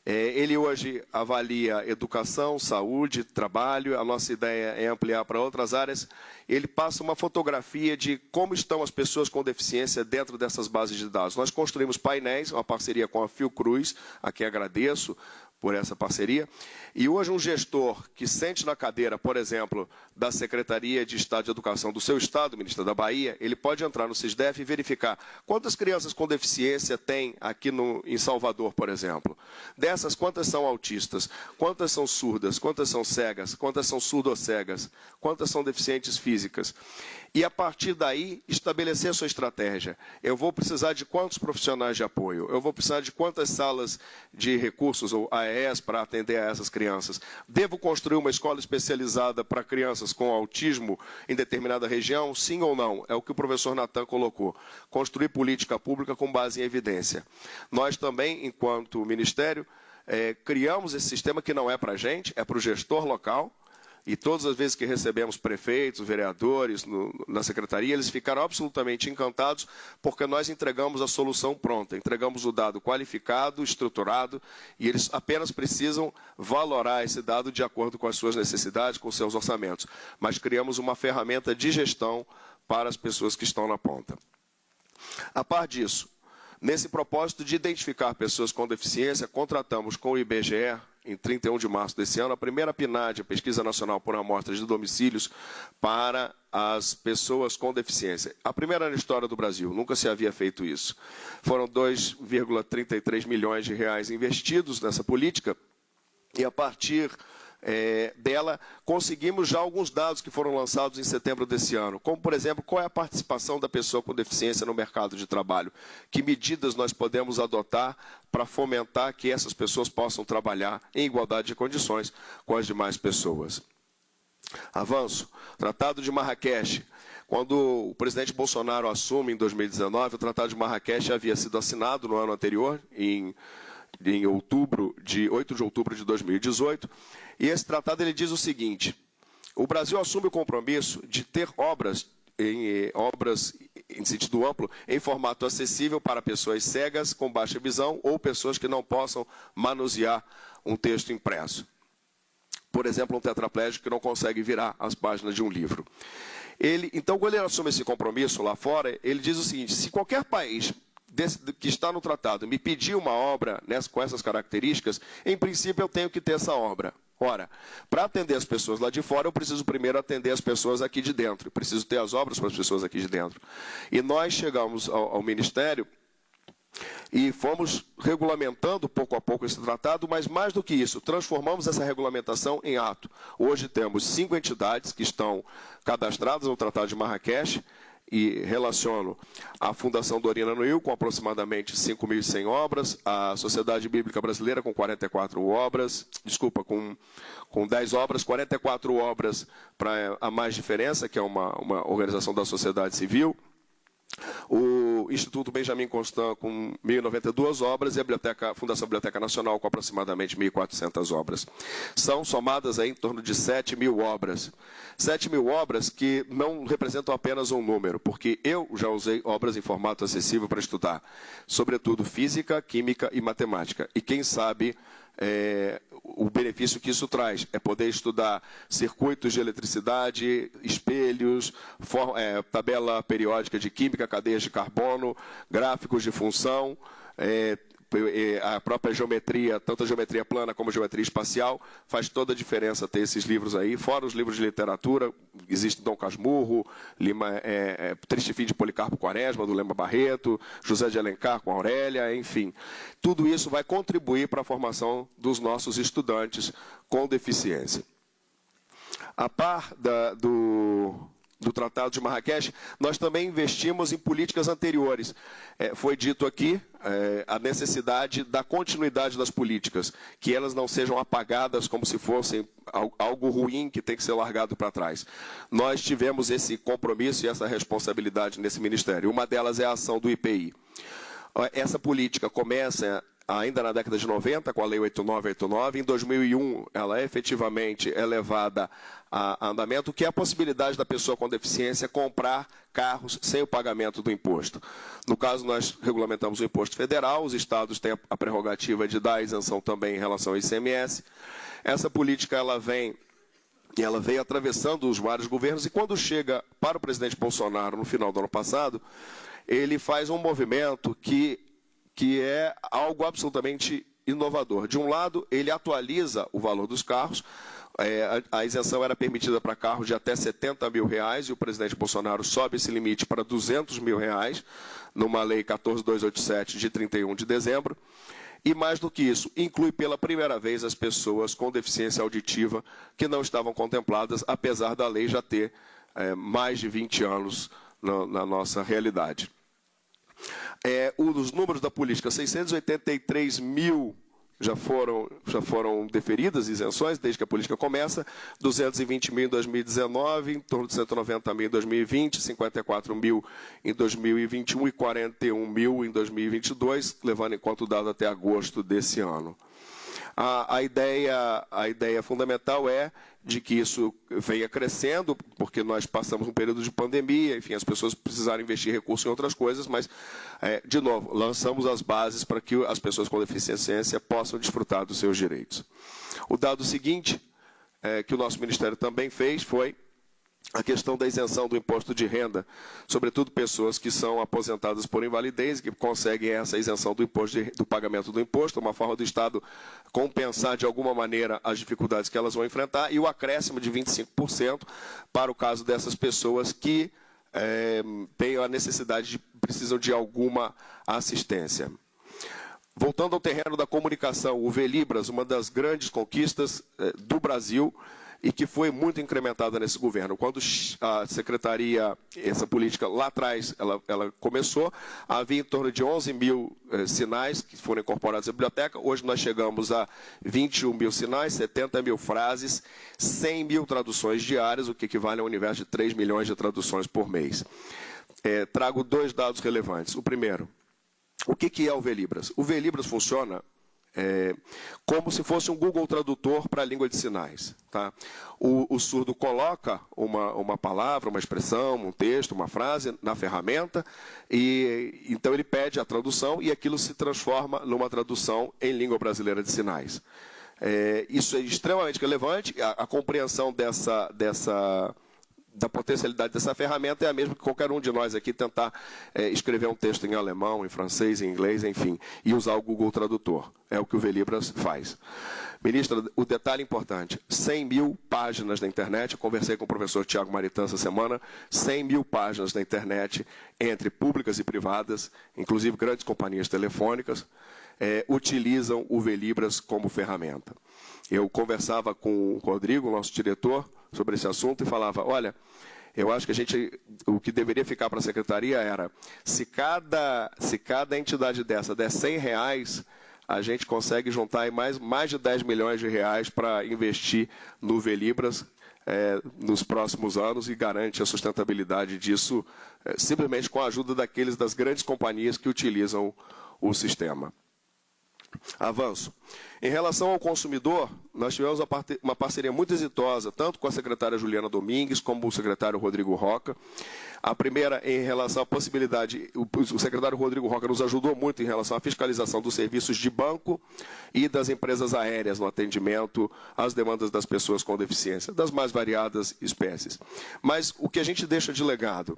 ele hoje avalia educação, saúde, trabalho. A nossa ideia é ampliar para outras áreas. Ele passa uma fotografia de como estão as pessoas com deficiência dentro dessas bases de dados. Nós construímos painéis, uma parceria com a Fiocruz, a quem agradeço por essa parceria. E hoje um gestor que sente na cadeira, por exemplo, da Secretaria de Estado de Educação do seu estado, ministra da Bahia, ele pode entrar no SISDEF e verificar quantas crianças com deficiência tem aqui em Salvador, por exemplo. Dessas, quantas são autistas, quantas são surdas, quantas são cegas, quantas são surdocegas, quantas são deficientes físicas. E, a partir daí, estabelecer a sua estratégia. Eu vou precisar de quantos profissionais de apoio? Eu vou precisar de quantas salas de recursos, ou AES, para atender a essas crianças? Devo construir uma escola especializada para crianças com autismo em determinada região? Sim ou não? É o que o professor Natan colocou. Construir política pública com base em evidência. Nós também, enquanto Ministério, criamos esse sistema que não é para a gente, é para o gestor local. e todas as vezes que recebemos prefeitos, vereadores na secretaria, eles ficaram absolutamente encantados, porque nós entregamos a solução pronta, entregamos o dado qualificado, estruturado, e eles apenas precisam valorar esse dado de acordo com as suas necessidades, com os seus orçamentos. Mas criamos uma ferramenta de gestão para as pessoas que estão na ponta. A par disso, nesse propósito de identificar pessoas com deficiência, contratamos com o IBGE, em 31 de março desse ano, a primeira PNAD, a Pesquisa Nacional por Amostras de Domicílios, para as pessoas com deficiência. A primeira na história do Brasil, nunca se havia feito isso. Foram 2,33 milhões de reais investidos nessa política, e a partir dela, conseguimos já alguns dados que foram lançados em setembro desse ano, como, por exemplo, qual é a participação da pessoa com deficiência no mercado de trabalho, que medidas nós podemos adotar para fomentar que essas pessoas possam trabalhar em igualdade de condições com as demais pessoas. Avanço. Tratado de Marrakech. Quando o presidente Bolsonaro assume em 2019, o Tratado de Marrakech havia sido assinado no ano anterior, em 8 de outubro de 2018, e esse tratado ele diz o seguinte: o Brasil assume o compromisso de ter obras em sentido amplo, em formato acessível para pessoas cegas, com baixa visão, ou pessoas que não possam manusear um texto impresso. Por exemplo, um tetraplégico que não consegue virar as páginas de um livro. Então, quando ele assume esse compromisso lá fora, ele diz o seguinte: se qualquer país que está no tratado me pedir uma obra com essas características, em princípio eu tenho que ter essa obra. Ora, para atender as pessoas lá de fora, eu preciso primeiro atender as pessoas aqui de dentro. Eu preciso ter as obras para as pessoas aqui de dentro. E nós chegamos ao Ministério e fomos regulamentando pouco a pouco esse tratado, mas mais do que isso, transformamos essa regulamentação em ato. Hoje temos 5 entidades que estão cadastradas no Tratado de Marrakech, e relaciono a Fundação Dorina Nuil, com aproximadamente 5.100 obras, a Sociedade Bíblica Brasileira, com 44 obras, com 10 obras, 44 obras para a Mais Diferença, que é uma organização da sociedade civil, o Instituto Benjamin Constant, com 1.092 obras, e a Fundação Biblioteca Nacional, com aproximadamente 1.400 obras. São somadas aí em torno de 7.000 obras. 7.000 obras que não representam apenas um número, porque eu já usei obras em formato acessível para estudar, sobretudo física, química e matemática. E quem sabe o benefício que isso traz é poder estudar circuitos de eletricidade, espelhos, tabela periódica de química, cadeias de carbono, gráficos de função, a própria geometria, tanto a geometria plana como a geometria espacial. Faz toda a diferença ter esses livros aí, fora os livros de literatura. Existe Dom Casmurro, Triste Fim de Policarpo Quaresma, do Lema Barreto, José de Alencar com Aurélia, enfim. Tudo isso vai contribuir para a formação dos nossos estudantes com deficiência. A par do Tratado de Marrakech, nós também investimos em políticas anteriores. Foi dito aqui a necessidade da continuidade das políticas, que elas não sejam apagadas como se fossem algo ruim que tem que ser largado para trás. Nós tivemos esse compromisso e essa responsabilidade nesse Ministério. Uma delas é a ação do IPI. Essa política começa ainda na década de 90, com a Lei 8989. Em 2001, ela é efetivamente levada a andamento, que é a possibilidade da pessoa com deficiência comprar carros sem o pagamento do imposto. No caso, nós regulamentamos o imposto federal, os estados têm a prerrogativa de dar a isenção também em relação ao ICMS. Essa política ela veio atravessando os vários governos, e quando chega para o presidente Bolsonaro, no final do ano passado, ele faz um movimento que é algo absolutamente inovador. De um lado, ele atualiza o valor dos carros. A isenção era permitida para carros de até R$70 mil, e o presidente Bolsonaro sobe esse limite para R$200 mil, numa lei 14287 de 31 de dezembro. E mais do que isso, inclui pela primeira vez as pessoas com deficiência auditiva que não estavam contempladas, apesar da lei já ter mais de 20 anos na nossa realidade. Os números da política: 683 mil já foram deferidas isenções desde que a política começa, 220 mil em 2019, em torno de 190 mil em 2020, 54 mil em 2021 e 41 mil em 2022, levando em conta o dado até agosto desse ano. A ideia fundamental é de que isso venha crescendo, porque nós passamos um período de pandemia, enfim, as pessoas precisaram investir recursos em outras coisas, mas, de novo, lançamos as bases para que as pessoas com deficiência possam desfrutar dos seus direitos. O dado seguinte, que o nosso Ministério também fez, foi a questão da isenção do imposto de renda, sobretudo pessoas que são aposentadas por invalidez e que conseguem essa isenção do pagamento do imposto, uma forma do Estado compensar de alguma maneira as dificuldades que elas vão enfrentar, e o acréscimo de 25% para o caso dessas pessoas que têm a necessidade, precisam de alguma assistência. Voltando ao terreno da comunicação, o VLibras, uma das grandes conquistas do Brasil, e que foi muito incrementada nesse governo. Quando a secretaria, essa política lá atrás, ela começou, havia em torno de 11 mil sinais que foram incorporados à biblioteca. Hoje nós chegamos a 21 mil sinais, 70 mil frases, 100 mil traduções diárias, o que equivale a um universo de 3 milhões de traduções por mês. Trago 2 dados relevantes. O primeiro, o que é o VLibras? O VLibras funciona como se fosse um Google Tradutor para a língua de sinais. Tá? O surdo coloca uma palavra, uma expressão, um texto, uma frase na ferramenta, e então ele pede a tradução e aquilo se transforma numa tradução em língua brasileira de sinais. Isso é extremamente relevante, a compreensão da potencialidade dessa ferramenta é a mesma que qualquer um de nós aqui tentar escrever um texto em alemão, em francês, em inglês, enfim, e usar o Google Tradutor. É o que o VLibras faz. Ministra, o detalhe importante, 100 mil páginas na internet, eu conversei com o professor Tiago Maritan essa semana, 100 mil páginas na internet, entre públicas e privadas, inclusive grandes companhias telefônicas, utilizam o VLibras como ferramenta. Eu conversava com o Rodrigo, nosso diretor, sobre esse assunto e falava, olha, eu acho que o que deveria ficar para a secretaria era, se cada entidade dessa der R$100, a gente consegue juntar aí mais de 10 milhões de reais para investir no VLibras nos próximos anos e garante a sustentabilidade disso simplesmente com a ajuda das grandes companhias que utilizam o sistema. Avanço. Em relação ao consumidor, nós tivemos uma parceria muito exitosa, tanto com a secretária Juliana Domingues, como o secretário Rodrigo Roca. A primeira, em relação à possibilidade, o secretário Rodrigo Roca nos ajudou muito em relação à fiscalização dos serviços de banco e das empresas aéreas no atendimento às demandas das pessoas com deficiência, das mais variadas espécies. Mas o que a gente deixa de legado?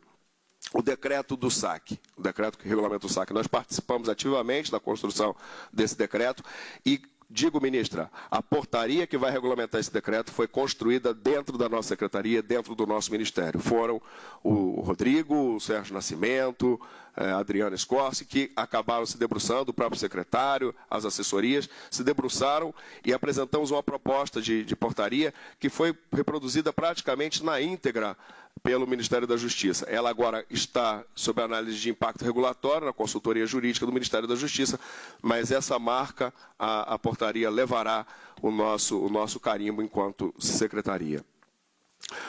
O decreto do SAC, o decreto que regulamenta o SAC. Nós participamos ativamente da construção desse decreto e, digo, ministra, a portaria que vai regulamentar esse decreto foi construída dentro da nossa secretaria, dentro do nosso ministério. Foram o Rodrigo, o Sérgio Nascimento, a Adriana Scorsi, que acabaram se debruçando, o próprio secretário, as assessorias, se debruçaram e apresentamos uma proposta de portaria que foi reproduzida praticamente na íntegra pelo Ministério da Justiça. Ela agora está sob análise de impacto regulatório na consultoria jurídica do Ministério da Justiça, mas essa marca, a portaria levará o nosso carimbo enquanto secretaria.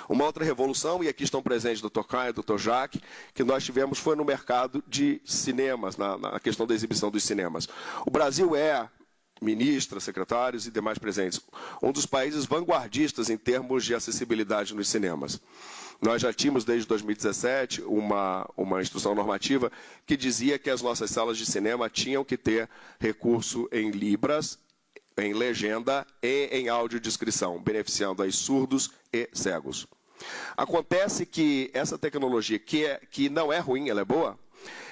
Uma outra revolução, e aqui estão presentes o Dr. Caio e o Dr. Jaque, que nós tivemos foi no mercado de cinemas, na questão da exibição dos cinemas. O Brasil ministra, secretários e demais presentes, um dos países vanguardistas em termos de acessibilidade nos cinemas. Nós já tínhamos, desde 2017, uma instrução normativa que dizia que as nossas salas de cinema tinham que ter recurso em Libras, em legenda e em audiodescrição, beneficiando aí surdos e cegos. Acontece que essa tecnologia, que não é ruim, ela é boa,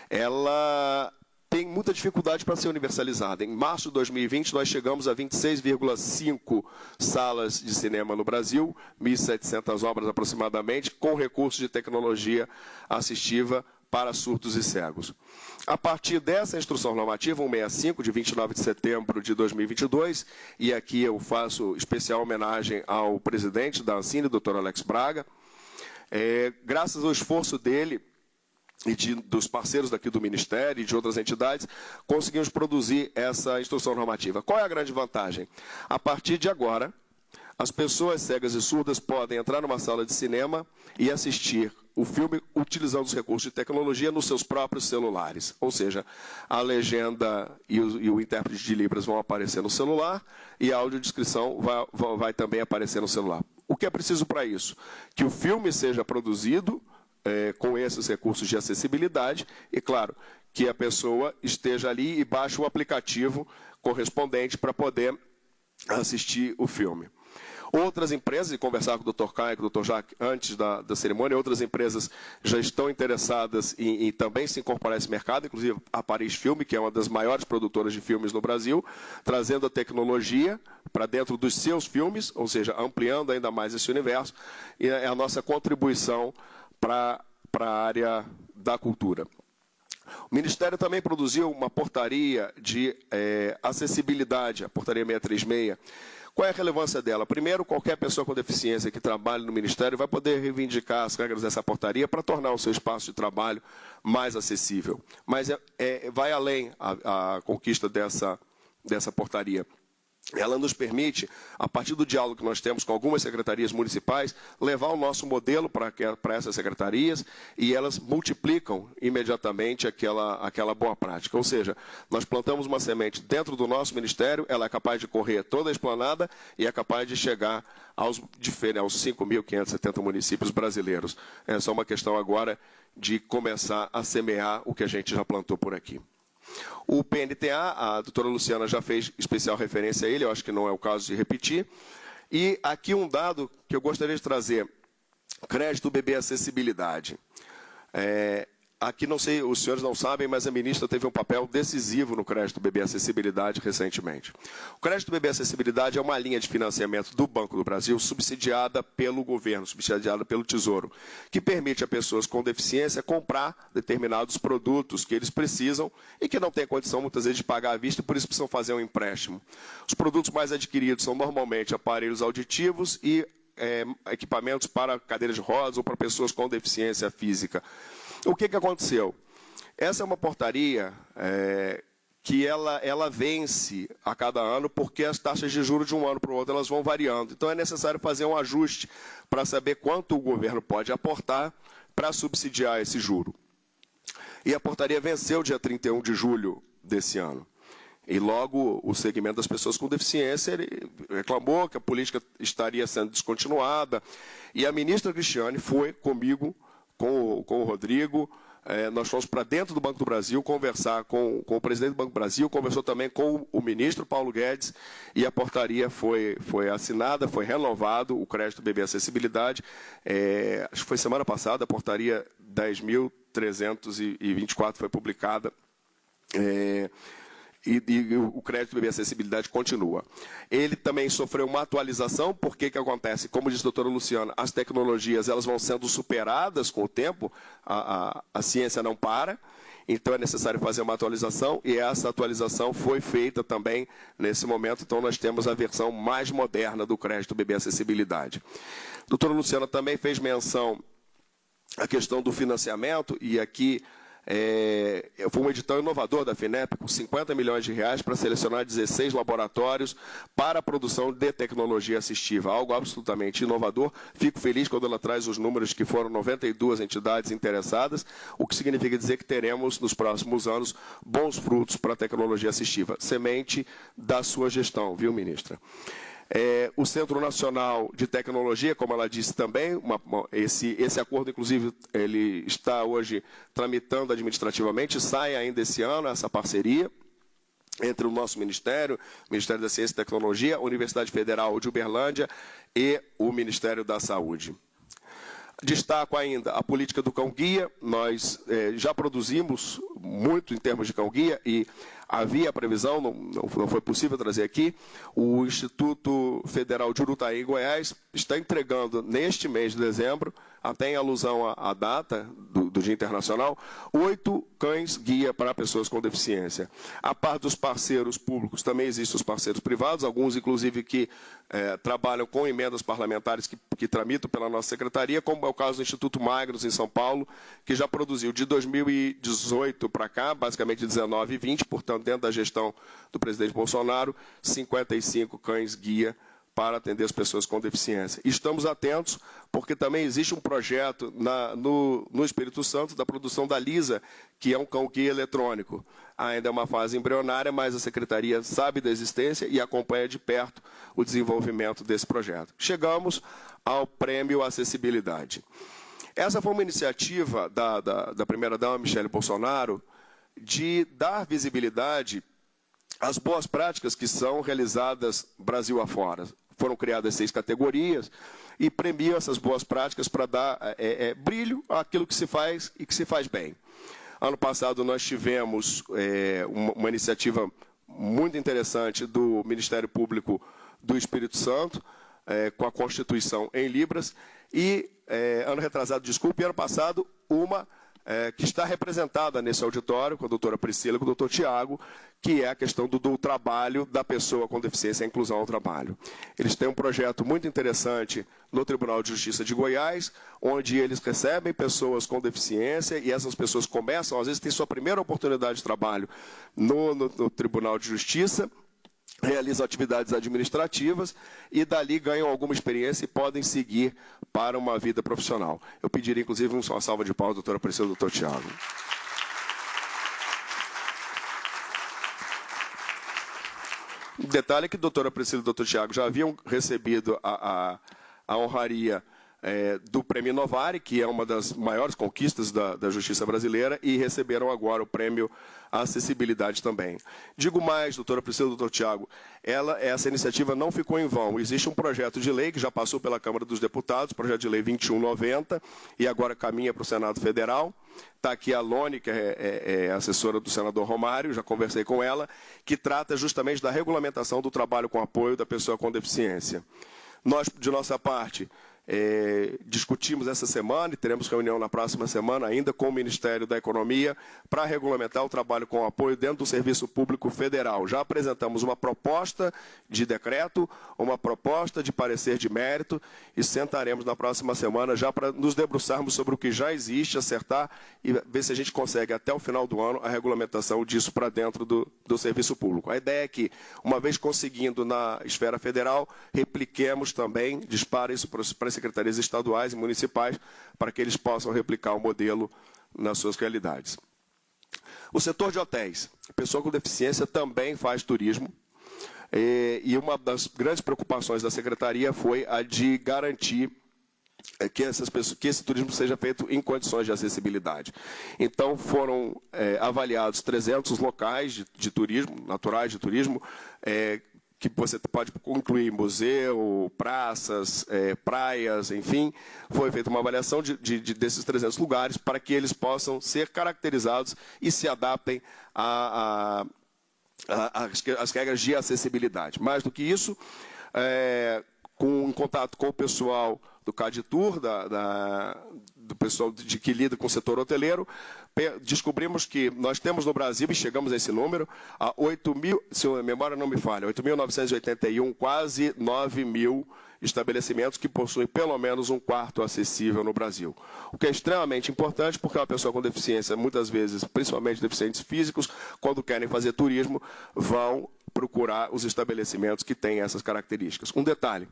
ela tem muita dificuldade para ser universalizada. Em março de 2020, nós chegamos a 26,5 salas de cinema no Brasil, 1.700 obras aproximadamente, com recursos de tecnologia assistiva para surdos e cegos. A partir dessa instrução normativa 165, de 29 de setembro de 2022, e aqui eu faço especial homenagem ao presidente da Ancine, Dr. Alex Braga, graças ao esforço dele e dos parceiros daqui do Ministério e de outras entidades, conseguimos produzir essa instrução normativa. Qual é a grande vantagem? A partir de agora, as pessoas cegas e surdas podem entrar numa sala de cinema e assistir o filme utilizando os recursos de tecnologia nos seus próprios celulares. Ou seja, a legenda e o intérprete de Libras vão aparecer no celular e a audiodescrição vai também aparecer no celular. O que é preciso para isso? Que o filme seja produzido com esses recursos de acessibilidade e, claro, que a pessoa esteja ali e baixe o aplicativo correspondente para poder assistir o filme. Outras empresas, e conversar com o Dr. Caio e com o Dr. Jacques antes da cerimônia, outras empresas já estão interessadas em também se incorporar a esse mercado, inclusive a Paris Filme, que é uma das maiores produtoras de filmes no Brasil, trazendo a tecnologia para dentro dos seus filmes, ou seja, ampliando ainda mais esse universo, e é a nossa contribuição para a área da cultura. O Ministério também produziu uma portaria de acessibilidade, a portaria 636. Qual é a relevância dela? Primeiro, qualquer pessoa com deficiência que trabalhe no Ministério vai poder reivindicar as regras dessa portaria para tornar o seu espaço de trabalho mais acessível. Mas vai além a conquista dessa portaria. Ela nos permite, a partir do diálogo que nós temos com algumas secretarias municipais, levar o nosso modelo para essas secretarias e elas multiplicam imediatamente aquela boa prática. Ou seja, nós plantamos uma semente dentro do nosso ministério, ela é capaz de correr toda a esplanada e é capaz de chegar aos 5.570 municípios brasileiros. É só uma questão agora de começar a semear o que a gente já plantou por aqui. O PNTA, a doutora Luciana já fez especial referência a ele, eu acho que não é o caso de repetir. E aqui um dado que eu gostaria de trazer, crédito bebê acessibilidade. Aqui, não sei, os senhores não sabem, mas a ministra teve um papel decisivo no crédito bebê acessibilidade recentemente. O crédito bebê acessibilidade é uma linha de financiamento do Banco do Brasil subsidiada pelo governo, subsidiada pelo Tesouro, que permite a pessoas com deficiência comprar determinados produtos que eles precisam e que não têm condição, muitas vezes, de pagar à vista e por isso precisam fazer um empréstimo. Os produtos mais adquiridos são normalmente aparelhos auditivos e equipamentos para cadeiras de rodas ou para pessoas com deficiência física. O que aconteceu? Essa é uma portaria que ela vence a cada ano porque as taxas de juros de um ano para o outro elas vão variando. Então é necessário fazer um ajuste para saber quanto o governo pode aportar para subsidiar esse juro. E a portaria venceu dia 31 de julho desse ano. E logo o segmento das pessoas com deficiência reclamou que a política estaria sendo descontinuada. E a ministra Cristiane foi comigo, com o Rodrigo, nós fomos para dentro do Banco do Brasil conversar com o presidente do Banco do Brasil, conversou também com o ministro Paulo Guedes e a portaria foi assinada, foi renovado o crédito bebê acessibilidade. Acho que foi semana passada, a portaria 10.324 foi publicada. E o crédito bebê acessibilidade continua. Ele também sofreu uma atualização, porque que acontece? Como disse a doutora Luciana, as tecnologias elas vão sendo superadas com o tempo, a ciência não para, então é necessário fazer uma atualização, e essa atualização foi feita também nesse momento, então nós temos a versão mais moderna do crédito bebê acessibilidade. A doutora Luciana também fez menção à questão do financiamento, e aqui foi um edital inovador da FINEP, com 50 milhões de reais para selecionar 16 laboratórios para a produção de tecnologia assistiva, algo absolutamente inovador. Fico feliz quando ela traz os números que foram 92 entidades interessadas, o que significa dizer que teremos nos próximos anos bons frutos para a tecnologia assistiva, semente da sua gestão, viu, ministra? O Centro Nacional de Tecnologia, como ela disse também, esse acordo, inclusive, ele está hoje tramitando administrativamente, sai ainda esse ano essa parceria entre o nosso Ministério, o Ministério da Ciência e Tecnologia, a Universidade Federal de Uberlândia e o Ministério da Saúde. Destaco ainda a política do cão-guia. Nós já produzimos muito em termos de cão-guia e havia a previsão, não foi possível trazer aqui, o Instituto Federal de Urutaí, em Goiás, está entregando neste mês de dezembro, até em alusão à data do Dia Internacional, 8 cães-guia para pessoas com deficiência. A par dos parceiros públicos, também existem os parceiros privados, alguns inclusive que trabalham com emendas parlamentares que tramitam pela nossa secretaria, como é o caso do Instituto Magros, em São Paulo, que já produziu de 2018 para cá, basicamente 19 e 20, portanto, dentro da gestão do presidente Bolsonaro, 55 cães-guia para atender as pessoas com deficiência. Estamos atentos, porque também existe um projeto no Espírito Santo da produção da Lisa, que é um cão-guia eletrônico. Ainda é uma fase embrionária, mas a Secretaria sabe da existência e acompanha de perto o desenvolvimento desse projeto. Chegamos ao Prêmio Acessibilidade. Essa foi uma iniciativa da primeira-dama, Michele Bolsonaro, de dar visibilidade às boas práticas que são realizadas Brasil afora. Foram criadas 6 categorias e premiam essas boas práticas para dar brilho àquilo que se faz e que se faz bem. Ano passado nós tivemos uma iniciativa muito interessante do Ministério Público do Espírito Santo, com a Constituição em Libras, e ano retrasado, desculpe, ano passado, uma que está representada nesse auditório, com a doutora Priscila e com o doutor Tiago, que é a questão do trabalho da pessoa com deficiência e a inclusão ao trabalho. Eles têm um projeto muito interessante no Tribunal de Justiça de Goiás, onde eles recebem pessoas com deficiência e essas pessoas começam, às vezes, têm sua primeira oportunidade de trabalho no Tribunal de Justiça, realizam atividades administrativas e dali ganham alguma experiência e podem seguir para uma vida profissional. Eu pediria, inclusive, uma salva de palmas, doutora Priscila e doutor Tiago. O detalhe é que a doutora Priscila e o doutor Tiago já haviam recebido a honraria do Prêmio Novari, que é uma das maiores conquistas da justiça brasileira, e receberam agora o Prêmio Acessibilidade também. Digo mais, doutora Priscila e doutor Tiago, essa iniciativa não ficou em vão. Existe um projeto de lei que já passou pela Câmara dos Deputados, projeto de lei 2190, e agora caminha para o Senado Federal. Está aqui a Lone, que é assessora do senador Romário, já conversei com ela, que trata justamente da regulamentação do trabalho com apoio da pessoa com deficiência. Nós, de nossa parte, discutimos essa semana e teremos reunião na próxima semana ainda com o Ministério da Economia para regulamentar o trabalho com apoio dentro do Serviço Público Federal. Já apresentamos uma proposta de decreto, uma proposta de parecer de mérito e sentaremos na próxima semana já para nos debruçarmos sobre o que já existe, acertar e ver se a gente consegue até o final do ano a regulamentação disso para dentro do Serviço Público. A ideia é que, uma vez conseguindo na esfera federal, repliquemos também, dispare isso para as secretarias estaduais e municipais, para que eles possam replicar o modelo nas suas realidades. O setor de hotéis. A pessoa com deficiência também faz turismo, e uma das grandes preocupações da secretaria foi a de garantir que esse turismo seja feito em condições de acessibilidade. Então, foram avaliados 300 locais de turismo, naturais de turismo, que você pode incluir museu, praças, praias, enfim. Foi feita uma avaliação desses 300 lugares para que eles possam ser caracterizados e se adaptem às regras de acessibilidade. Mais do que isso, em contato com o pessoal do CADTUR, do pessoal que lida com o setor hoteleiro, descobrimos que nós temos no Brasil, e chegamos a esse número, a 8.000, se a memória não me falha, 8.981, quase 9.000 estabelecimentos que possuem pelo menos um quarto acessível no Brasil. O que é extremamente importante, porque uma pessoa com deficiência, muitas vezes, principalmente deficientes físicos, quando querem fazer turismo, vão procurar os estabelecimentos que têm essas características. Um detalhe,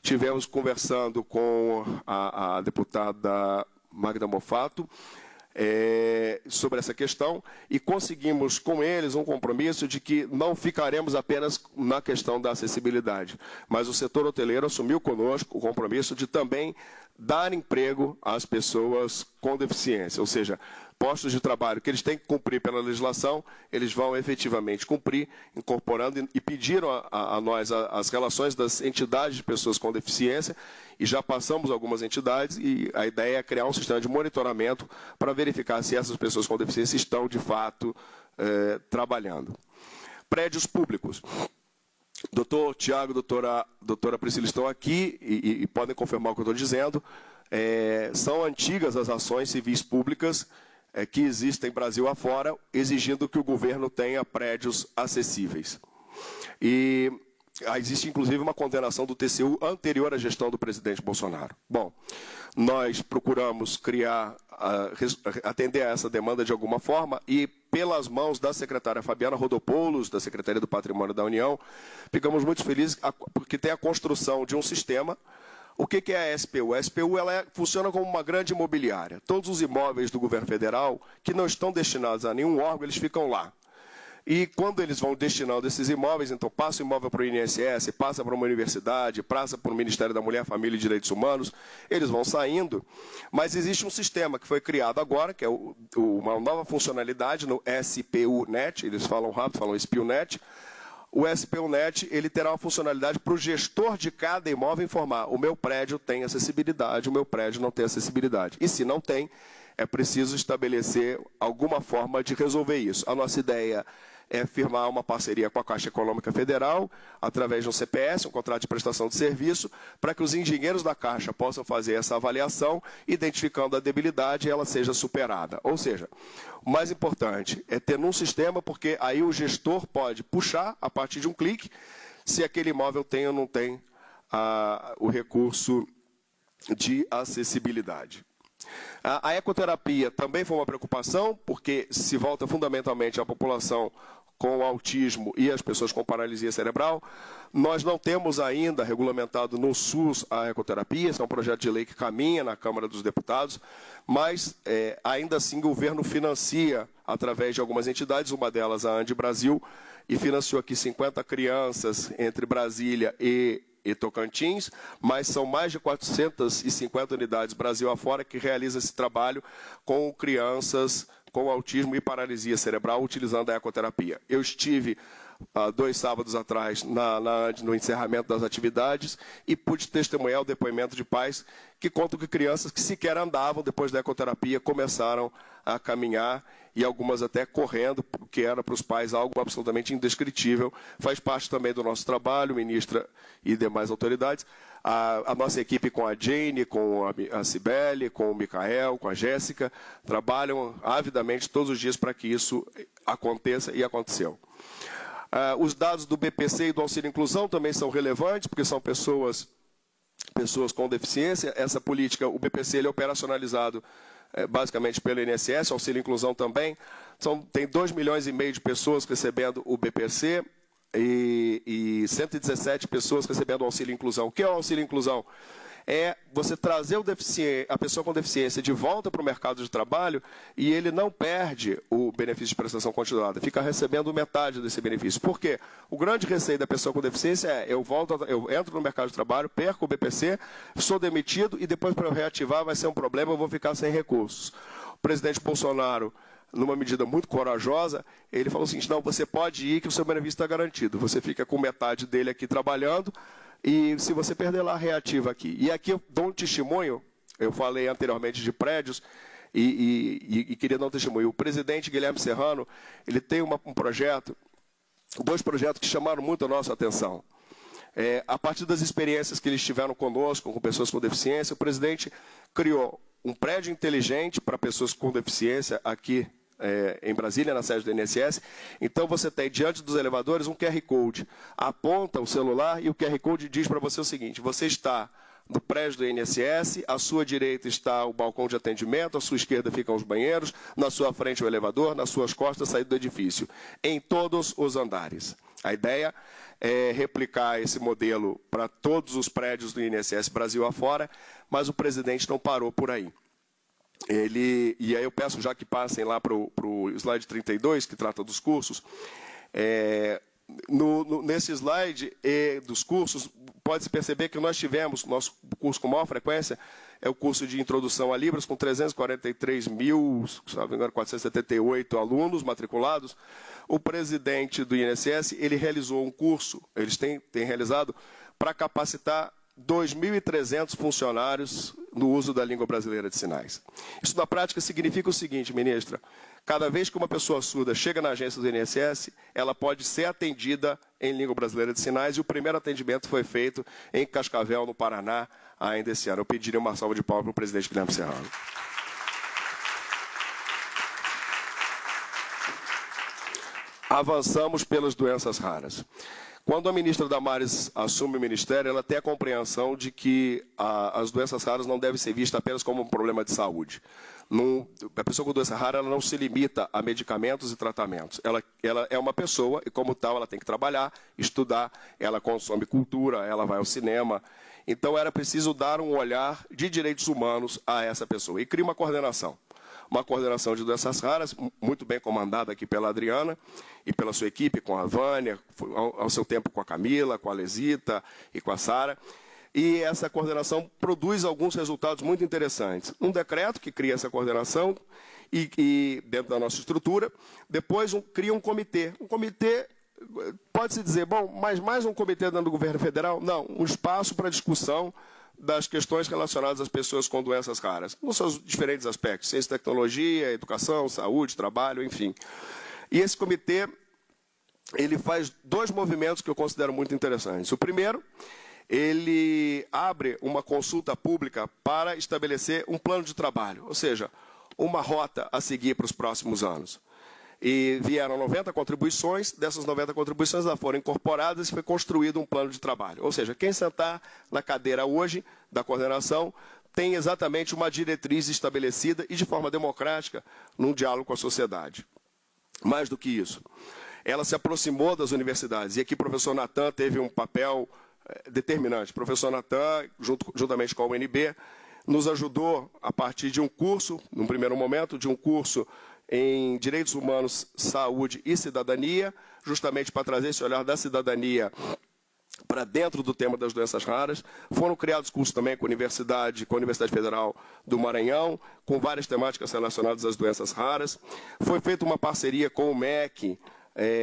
tivemos conversando com a deputada Magda Mofato sobre essa questão e conseguimos com eles um compromisso de que não ficaremos apenas na questão da acessibilidade, mas o setor hoteleiro assumiu conosco o compromisso de também dar emprego às pessoas com deficiência, ou seja, postos de trabalho que eles têm que cumprir pela legislação, eles vão efetivamente cumprir, incorporando e pediram a nós as relações das entidades de pessoas com deficiência, e já passamos algumas entidades, e a ideia é criar um sistema de monitoramento para verificar se essas pessoas com deficiência estão, de fato, trabalhando. Prédios públicos. Doutor Tiago, doutora Priscila estão aqui e podem confirmar o que eu estou dizendo. São antigas as ações civis públicas que existem Brasil afora, exigindo que o governo tenha prédios acessíveis. E existe inclusive uma condenação do TCU anterior à gestão do presidente Bolsonaro. Bom, nós procuramos atender a essa demanda de alguma forma e, pelas mãos da secretária Fabiana Rodopoulos, da Secretaria do Patrimônio da União, ficamos muito felizes porque tem a construção de um sistema. O que é a SPU? A SPU funciona como uma grande imobiliária. Todos os imóveis do governo federal que não estão destinados a nenhum órgão, eles ficam lá. E quando eles vão destinando esses imóveis, então passa o imóvel para o INSS, passa para uma universidade, passa para o Ministério da Mulher, Família e Direitos Humanos, eles vão saindo. Mas existe um sistema que foi criado agora, que é uma nova funcionalidade no SPU-Net, eles falam rápido, falam SPU-Net. O SPU-Net ele terá uma funcionalidade para o gestor de cada imóvel informar: o meu prédio tem acessibilidade, o meu prédio não tem acessibilidade. E se não tem, é preciso estabelecer alguma forma de resolver isso. A nossa ideia é firmar uma parceria com a Caixa Econômica Federal, através de um CPS, um contrato de prestação de serviço, para que os engenheiros da Caixa possam fazer essa avaliação, identificando a debilidade e ela seja superada. Ou seja, o mais importante é ter num sistema, porque aí o gestor pode puxar, a partir de um clique, se aquele imóvel tem ou não tem o recurso de acessibilidade. A ecoterapia também foi uma preocupação, porque se volta fundamentalmente à população com autismo e as pessoas com paralisia cerebral. Nós não temos ainda regulamentado no SUS a ecoterapia, esse é um projeto de lei que caminha na Câmara dos Deputados, mas ainda assim o governo financia através de algumas entidades, uma delas a Andi Brasil, e financiou aqui 50 crianças entre Brasília e Tocantins, mas são mais de 450 unidades Brasil afora que realizam esse trabalho com crianças com autismo e paralisia cerebral utilizando a ecoterapia. Eu estive 2 sábados atrás no encerramento das atividades e pude testemunhar o depoimento de pais que contam que crianças que sequer andavam depois da ecoterapia começaram a caminhar e algumas até correndo, que era para os pais algo absolutamente indescritível. Faz parte também do nosso trabalho, ministra e demais autoridades. A nossa equipe com a Jane, com a Cibele, com o Micael, com a Jéssica, trabalham avidamente todos os dias para que isso aconteça e aconteceu. Os dados do BPC e do Auxílio Inclusão também são relevantes, porque são pessoas com deficiência. Essa política, o BPC, ele é operacionalizado basicamente pelo INSS, o Auxílio Inclusão também. Tem 2,5 milhões de pessoas recebendo o BPC e 117 pessoas recebendo o Auxílio Inclusão. O que é o Auxílio Inclusão? É você trazer a pessoa com deficiência de volta para o mercado de trabalho e ele não perde o benefício de prestação continuada, fica recebendo metade desse benefício. Por quê? O grande receio da pessoa com deficiência é: eu entro no mercado de trabalho, perco o BPC, sou demitido e depois para eu reativar vai ser um problema, eu vou ficar sem recursos. O presidente Bolsonaro, numa medida muito corajosa, ele falou o seguinte: não, você pode ir que o seu benefício está garantido, você fica com metade dele aqui trabalhando, e se você perder lá, reativa aqui. E aqui eu dou um testemunho, eu falei anteriormente de prédios, e queria dar um testemunho. O presidente Guilherme Serrano, ele tem um projeto, 2 projetos que chamaram muito a nossa atenção. A partir das experiências que eles tiveram conosco, com pessoas com deficiência, o presidente criou um prédio inteligente para pessoas com deficiência aqui em Brasília, na sede do INSS. Então você tem diante dos elevadores um QR Code, aponta o celular e o QR Code diz para você o seguinte: você está no prédio do INSS, à sua direita está o balcão de atendimento, à sua esquerda ficam os banheiros, na sua frente o elevador, nas suas costas a saída do edifício, em todos os andares. A ideia é replicar esse modelo para todos os prédios do INSS Brasil afora, mas o presidente não parou por aí. E aí eu peço já que passem lá para o slide 32, que trata dos cursos. Nesse slide dos cursos, pode-se perceber que nós tivemos, nosso curso com maior frequência é o curso de Introdução a Libras, com 343.478 alunos matriculados. O presidente do INSS, ele realizou um curso, eles têm realizado, para capacitar 2.300 funcionários no uso da língua brasileira de sinais. Isso, na prática, significa o seguinte, ministra: cada vez que uma pessoa surda chega na agência do INSS, ela pode ser atendida em língua brasileira de sinais, e o primeiro atendimento foi feito em Cascavel, no Paraná, ainda esse ano. Eu pediria uma salva de palmas para o presidente Guilherme Serrano. Avançamos pelas doenças raras. Quando a ministra Damares assume o ministério, ela tem a compreensão de que as doenças raras não devem ser vistas apenas como um problema de saúde. A pessoa com doença rara ela não se limita a medicamentos e tratamentos. Ela é uma pessoa e, como tal, ela tem que trabalhar, estudar, ela consome cultura, ela vai ao cinema. Então, era preciso dar um olhar de direitos humanos a essa pessoa. E cria uma coordenação de doenças raras, muito bem comandada aqui pela Adriana e pela sua equipe, com a Vânia, ao seu tempo com a Camila, com a Lesita e com a Sara. E essa coordenação produz alguns resultados muito interessantes. Um decreto que cria essa coordenação e dentro da nossa estrutura, depois cria um comitê. Um comitê, pode-se dizer, bom, mas mais um comitê dentro do governo federal? Não, um espaço para discussão das questões relacionadas às pessoas com doenças raras, nos seus diferentes aspectos, ciência e tecnologia, educação, saúde, trabalho, enfim. E esse comitê, ele faz 2 movimentos que eu considero muito interessantes. O primeiro, ele abre uma consulta pública para estabelecer um plano de trabalho, ou seja, uma rota a seguir para os próximos anos. E vieram 90 contribuições, dessas 90 contribuições já foram incorporadas e foi construído um plano de trabalho. Ou seja, quem sentar na cadeira hoje da coordenação tem exatamente uma diretriz estabelecida e de forma democrática num diálogo com a sociedade. Mais do que isso, ela se aproximou das universidades e aqui o professor Natan teve um papel determinante. O professor Natan, juntamente com a UNB, nos ajudou a partir de um curso, num primeiro momento, de um curso em Direitos Humanos, Saúde e Cidadania, justamente para trazer esse olhar da cidadania para dentro do tema das doenças raras. Foram criados cursos também com a Universidade Federal do Maranhão, com várias temáticas relacionadas às doenças raras. Foi feita uma parceria com o MEC,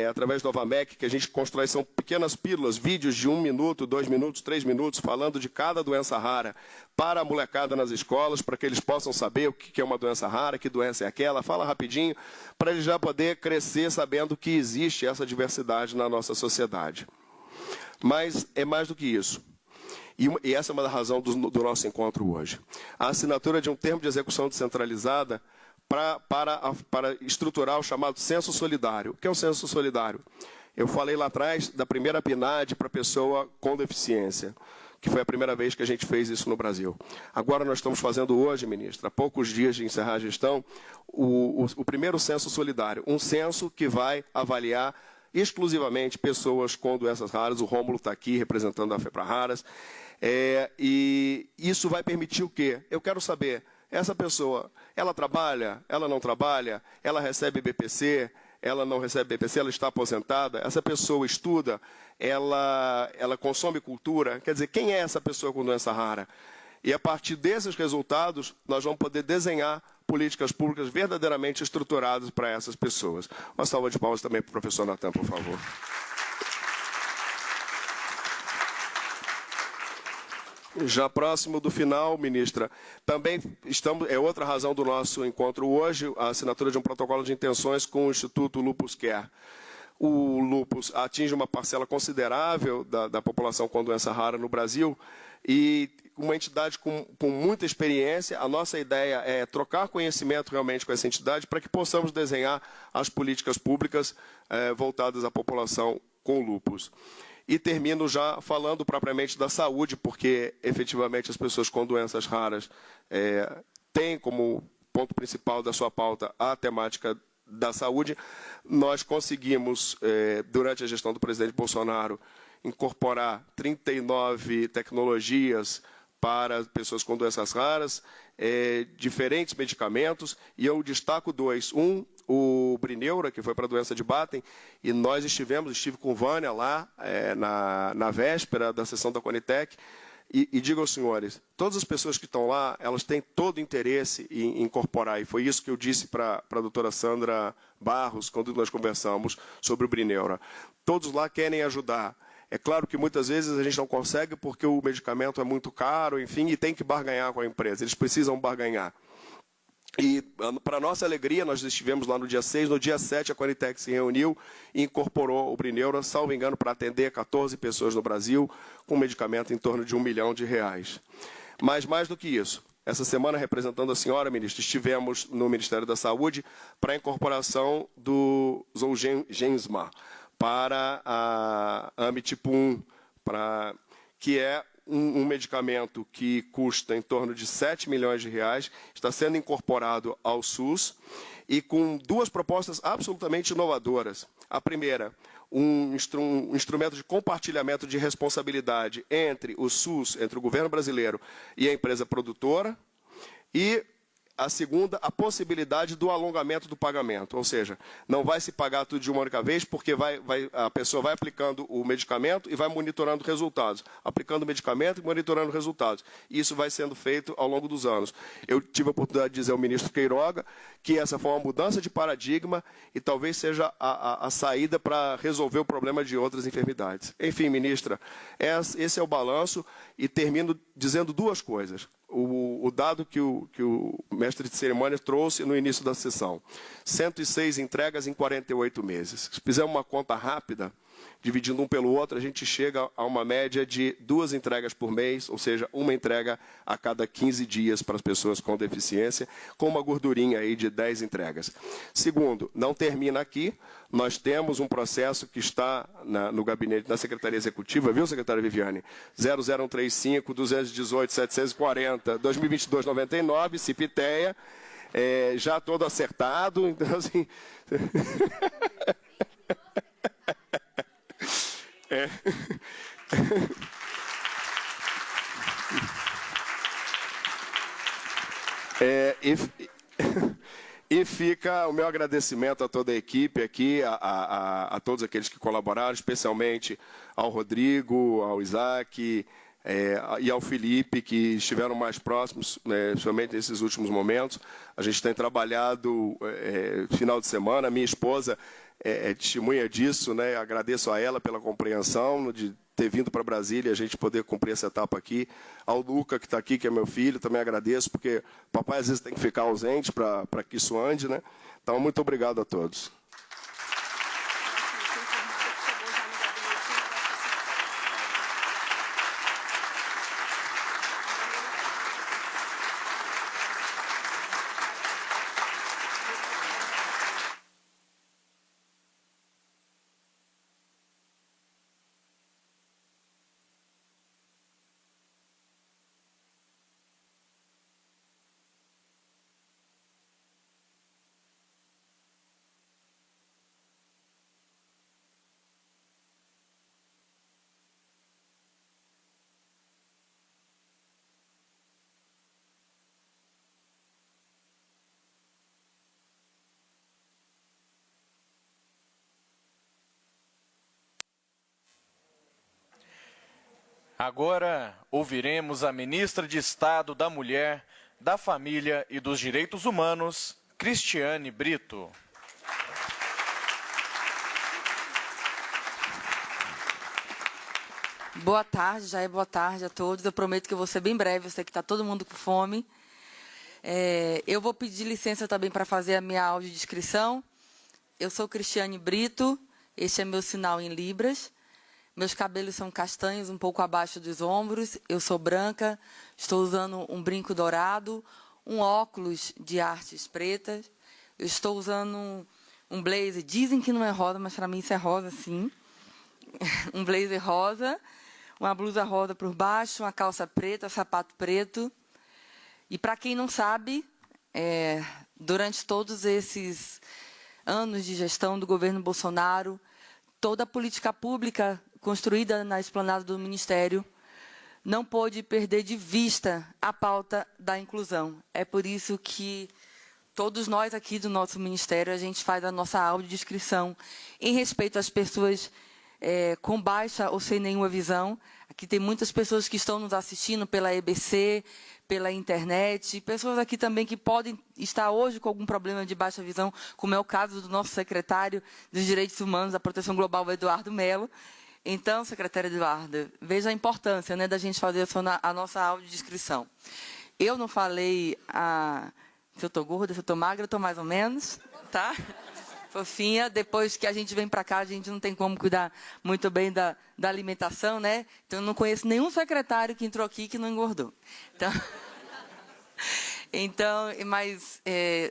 através do Novamec, que a gente constrói, são pequenas pílulas, vídeos de 1 minuto, 2 minutos, 3 minutos, falando de cada doença rara para a molecada nas escolas, para que eles possam saber o que é uma doença rara, que doença é aquela, fala rapidinho, para eles já poder crescer sabendo que existe essa diversidade na nossa sociedade. Mas é mais do que isso. E essa é uma razão do nosso encontro hoje. A assinatura de um termo de execução descentralizada para estruturar o chamado censo solidário. O que é o censo solidário? Eu falei lá atrás da primeira PNAD para pessoa com deficiência, que foi a primeira vez que a gente fez isso no Brasil. Agora nós estamos fazendo hoje, ministra, há poucos dias de encerrar a gestão, o primeiro censo solidário, um censo que vai avaliar exclusivamente pessoas com doenças raras. O Rômulo está aqui representando a FEPRA-Raras. E isso vai permitir o quê? Eu quero saber, essa pessoa, ela trabalha, ela não trabalha, ela recebe BPC, ela não recebe BPC, ela está aposentada, essa pessoa estuda, ela consome cultura. Quer dizer, quem é essa pessoa com doença rara? E a partir desses resultados, nós vamos poder desenhar políticas públicas verdadeiramente estruturadas para essas pessoas. Uma salva de palmas também para o professor Natan, por favor. Já próximo do final, ministra, também é outra razão do nosso encontro hoje, a assinatura de um protocolo de intenções com o Instituto Lupus Care. O lupus atinge uma parcela considerável da população com doença rara no Brasil e uma entidade com muita experiência. A nossa ideia é trocar conhecimento realmente com essa entidade para que possamos desenhar as políticas públicas voltadas à população com lupus. E termino já falando propriamente da saúde, porque efetivamente as pessoas com doenças raras têm como ponto principal da sua pauta a temática da saúde. Nós conseguimos, durante a gestão do presidente Bolsonaro, incorporar 39 tecnologias para pessoas com doenças raras, diferentes medicamentos, e eu destaco 2. O Brineura, que foi para a doença de Batten, e nós estive com Vânia lá, na véspera da sessão da Conitec, e digo aos senhores, todas as pessoas que estão lá, elas têm todo interesse em incorporar, e foi isso que eu disse para a doutora Sandra Barros, quando nós conversamos sobre o Brineura. Todos lá querem ajudar. É claro que muitas vezes a gente não consegue porque o medicamento é muito caro, enfim, e tem que barganhar com a empresa, eles precisam barganhar. E, para nossa alegria, nós estivemos lá no dia 6, no dia 7 a Conitec se reuniu e incorporou o Brineura, salvo engano, para atender 14 pessoas no Brasil, com um medicamento em torno de R$1 milhão. Mas, mais do que isso, essa semana, representando a senhora, ministra, estivemos no Ministério da Saúde para a incorporação do Zolgensma, para a Amitypum, que é um medicamento que custa em torno de 7 milhões de reais, está sendo incorporado ao SUS, e com duas propostas absolutamente inovadoras. A primeira, um instrumento de compartilhamento de responsabilidade entre o SUS, entre o governo brasileiro e a empresa produtora, e a segunda, a possibilidade do alongamento do pagamento, ou seja, não vai se pagar tudo de uma única vez, porque a pessoa vai aplicando o medicamento e vai monitorando resultados, aplicando o medicamento e monitorando resultados. Isso vai sendo feito ao longo dos anos. Eu tive a oportunidade de dizer ao ministro Queiroga que essa foi uma mudança de paradigma e talvez seja a saída para resolver o problema de outras enfermidades. Enfim, ministra, esse é o balanço, e termino dizendo duas coisas. O dado que o mestre de cerimônia trouxe no início da sessão. 106 entregas em 48 meses. Se fizer uma conta rápida, dividindo um pelo outro, a gente chega a uma média de 2 entregas por mês, ou seja, uma entrega a cada 15 dias para as pessoas com deficiência, com uma gordurinha aí de 10 entregas. Segundo, não termina aqui, nós temos um processo que está no gabinete da Secretaria Executiva, viu, secretária Viviane? 00135, 218, 740, 2022, 99, CIPITEA, já todo acertado, então assim... E fica o meu agradecimento a toda a equipe aqui, a todos aqueles que colaboraram, especialmente ao Rodrigo, ao Isaac e ao Felipe, que estiveram mais próximos, principalmente nesses últimos momentos. A gente tem trabalhado final de semana, minha esposa é testemunha disso, né? Agradeço a ela pela compreensão de ter vindo para Brasília e a gente poder cumprir essa etapa aqui. Ao Luca, que está aqui, que é meu filho, também agradeço, porque o papai às vezes tem que ficar ausente para que isso ande, né? Então, muito obrigado a todos. Agora ouviremos a ministra de Estado da Mulher, da Família e dos Direitos Humanos, Cristiane Brito. Boa tarde, já é boa tarde a todos. Eu prometo que eu vou ser bem breve, eu sei que está todo mundo com fome. Eu vou pedir licença também para fazer a minha audiodescrição. Eu sou Cristiane Brito, este é meu sinal em Libras. Meus cabelos são castanhos, um pouco abaixo dos ombros. Eu sou branca, estou usando um brinco dourado, um óculos de artes pretas. Eu estou usando um blazer, dizem que não é rosa, mas para mim isso é rosa, sim. Um blazer rosa, uma blusa rosa por baixo, uma calça preta, sapato preto. E, para quem não sabe, durante todos esses anos de gestão do governo Bolsonaro, toda a política pública construída na esplanada do Ministério não pôde perder de vista a pauta da inclusão. É por isso que todos nós aqui do nosso Ministério, a gente faz a nossa audiodescrição em respeito às pessoas com baixa ou sem nenhuma visão. Aqui tem muitas pessoas que estão nos assistindo pela EBC, pela internet, pessoas aqui também que podem estar hoje com algum problema de baixa visão, como é o caso do nosso secretário dos Direitos Humanos da Proteção Global, Eduardo Mello. Então, secretário Eduardo, veja a importância, né, da gente fazer a nossa audiodescrição. Eu não falei se eu estou gorda, se eu estou magra, eu estou mais ou menos, tá? Fofinha, depois que a gente vem para cá, a gente não tem como cuidar muito bem da alimentação, né? Então, eu não conheço nenhum secretário que entrou aqui que não engordou. Mas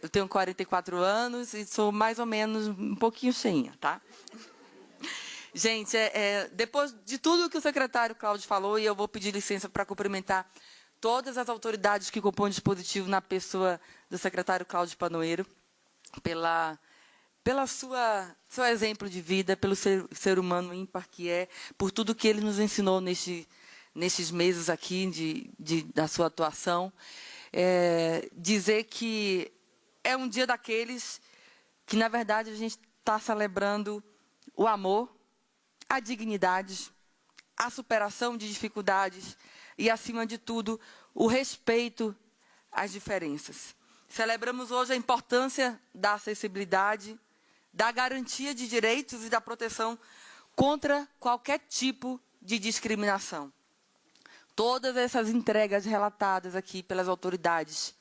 eu tenho 44 anos e sou mais ou menos um pouquinho cheinha, tá? Gente, depois de tudo que o secretário Cláudio falou, e eu vou pedir licença para cumprimentar todas as autoridades que compõem o dispositivo na pessoa do secretário Cláudio Panoeiro, pela seu exemplo de vida, pelo ser humano ímpar que é, por tudo que ele nos ensinou nesses meses aqui da sua atuação. Dizer que é um dia daqueles que, na verdade, a gente está celebrando o amor, a dignidade, a superação de dificuldades e, acima de tudo, o respeito às diferenças. Celebramos hoje a importância da acessibilidade, da garantia de direitos e da proteção contra qualquer tipo de discriminação. Todas essas entregas relatadas aqui pelas autoridades,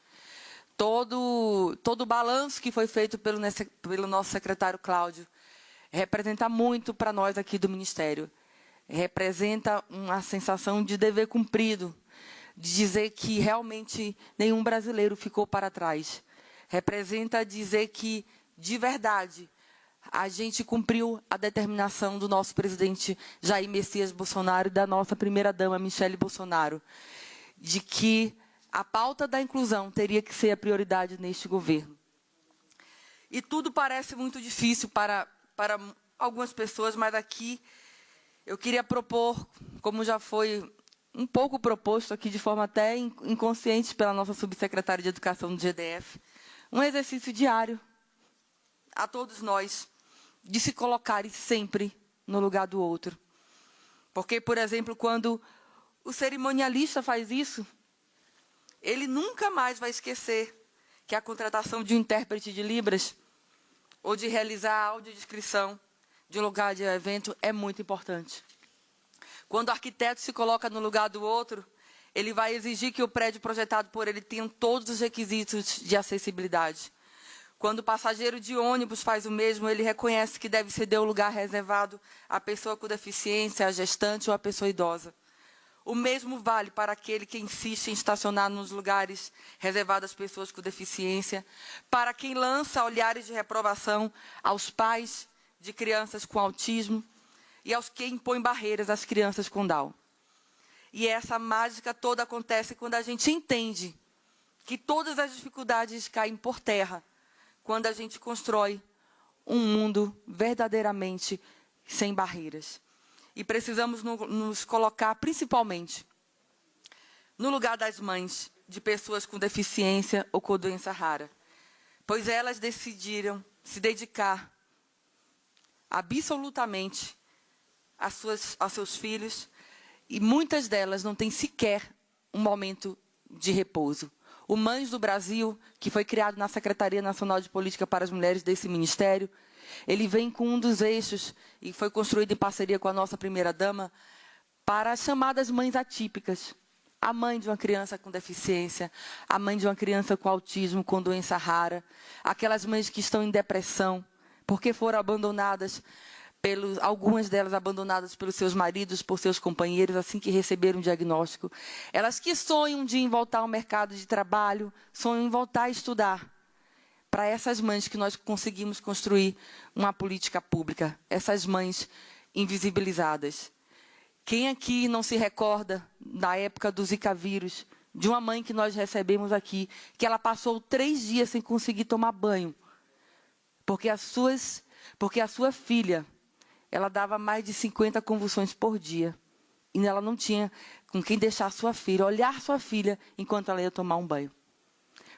todo o balanço que foi feito pelo nosso secretário Cláudio, representa muito para nós aqui do Ministério. Representa uma sensação de dever cumprido, de dizer que realmente nenhum brasileiro ficou para trás. Representa dizer que, de verdade, a gente cumpriu a determinação do nosso presidente Jair Messias Bolsonaro e da nossa primeira-dama, Michele Bolsonaro, de que a pauta da inclusão teria que ser a prioridade neste governo. E tudo parece muito difícil para algumas pessoas, mas aqui eu queria propor, como já foi um pouco proposto aqui de forma até inconsciente pela nossa subsecretária de Educação do GDF, um exercício diário a todos nós, de se colocarem sempre no lugar do outro. Porque, por exemplo, quando o cerimonialista faz isso, ele nunca mais vai esquecer que a contratação de um intérprete de Libras ou de realizar a audiodescrição de um lugar de evento é muito importante. Quando o arquiteto se coloca no lugar do outro, ele vai exigir que o prédio projetado por ele tenha todos os requisitos de acessibilidade. Quando o passageiro de ônibus faz o mesmo, ele reconhece que deve ceder o lugar reservado à pessoa com deficiência, à gestante ou à pessoa idosa. O mesmo vale para aquele que insiste em estacionar nos lugares reservados às pessoas com deficiência, para quem lança olhares de reprovação aos pais de crianças com autismo e aos que impõem barreiras às crianças com Down. E essa mágica toda acontece quando a gente entende que todas as dificuldades caem por terra, quando a gente constrói um mundo verdadeiramente sem barreiras. E precisamos nos colocar, principalmente, no lugar das mães de pessoas com deficiência ou com doença rara, pois elas decidiram se dedicar absolutamente aos seus filhos, e muitas delas não têm sequer um momento de repouso. O Mães do Brasil, que foi criado na Secretaria Nacional de Política para as Mulheres desse Ministério, ele vem com um dos eixos, e foi construído em parceria com a nossa primeira-dama, para as chamadas mães atípicas. A mãe de uma criança com deficiência, a mãe de uma criança com autismo, com doença rara, aquelas mães que estão em depressão, porque foram abandonadas, algumas delas abandonadas pelos seus maridos, por seus companheiros, assim que receberam o diagnóstico. Elas que sonham em voltar ao mercado de trabalho, sonham em voltar a estudar. Para essas mães que nós conseguimos construir uma política pública, essas mães invisibilizadas. Quem aqui não se recorda, da época do Zika vírus, de uma mãe que nós recebemos aqui, que ela passou 3 dias sem conseguir tomar banho, porque a sua filha, ela dava mais de 50 convulsões por dia. E ela não tinha com quem deixar sua filha, olhar sua filha enquanto ela ia tomar um banho.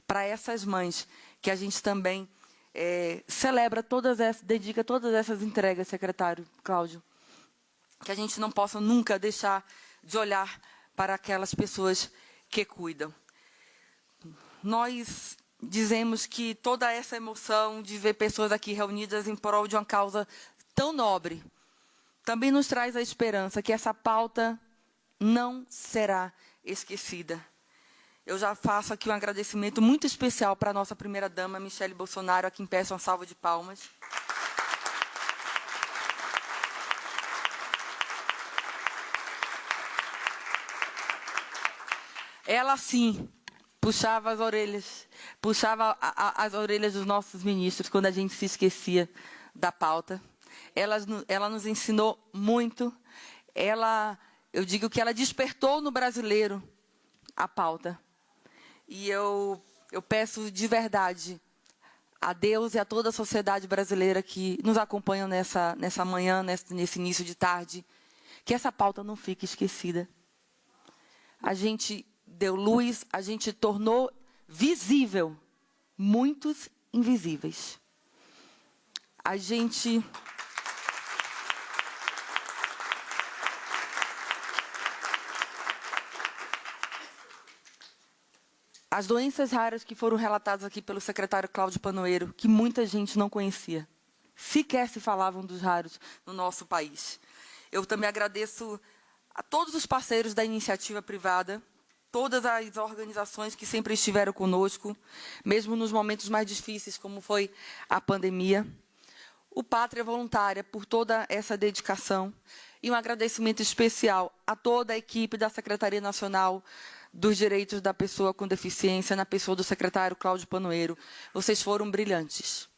Para essas mães que a gente também dedica todas essas entregas, secretário Cláudio, que a gente não possa nunca deixar de olhar para aquelas pessoas que cuidam. Nós dizemos que toda essa emoção de ver pessoas aqui reunidas em prol de uma causa tão nobre, também nos traz a esperança que essa pauta não será esquecida. Eu já faço aqui um agradecimento muito especial para a nossa primeira-dama, Michele Bolsonaro, a quem peço uma salva de palmas. Ela, sim, puxava as orelhas dos nossos ministros quando a gente se esquecia da pauta. ela nos ensinou muito. Eu digo que ela despertou no brasileiro a pauta. E eu peço de verdade a Deus e a toda a sociedade brasileira que nos acompanham nessa manhã, nesse início de tarde, que essa pauta não fique esquecida. A gente deu luz, a gente tornou visível muitos invisíveis. As doenças raras que foram relatadas aqui pelo secretário Cláudio Panoeiro, que muita gente não conhecia, sequer se falavam dos raros no nosso país. Eu também agradeço a todos os parceiros da iniciativa privada, todas as organizações que sempre estiveram conosco, mesmo nos momentos mais difíceis, como foi a pandemia. O Pátria Voluntária, por toda essa dedicação. E um agradecimento especial a toda a equipe da Secretaria Nacional dos Direitos da Pessoa com Deficiência, na pessoa do secretário Cláudio Panoeiro. Vocês foram brilhantes.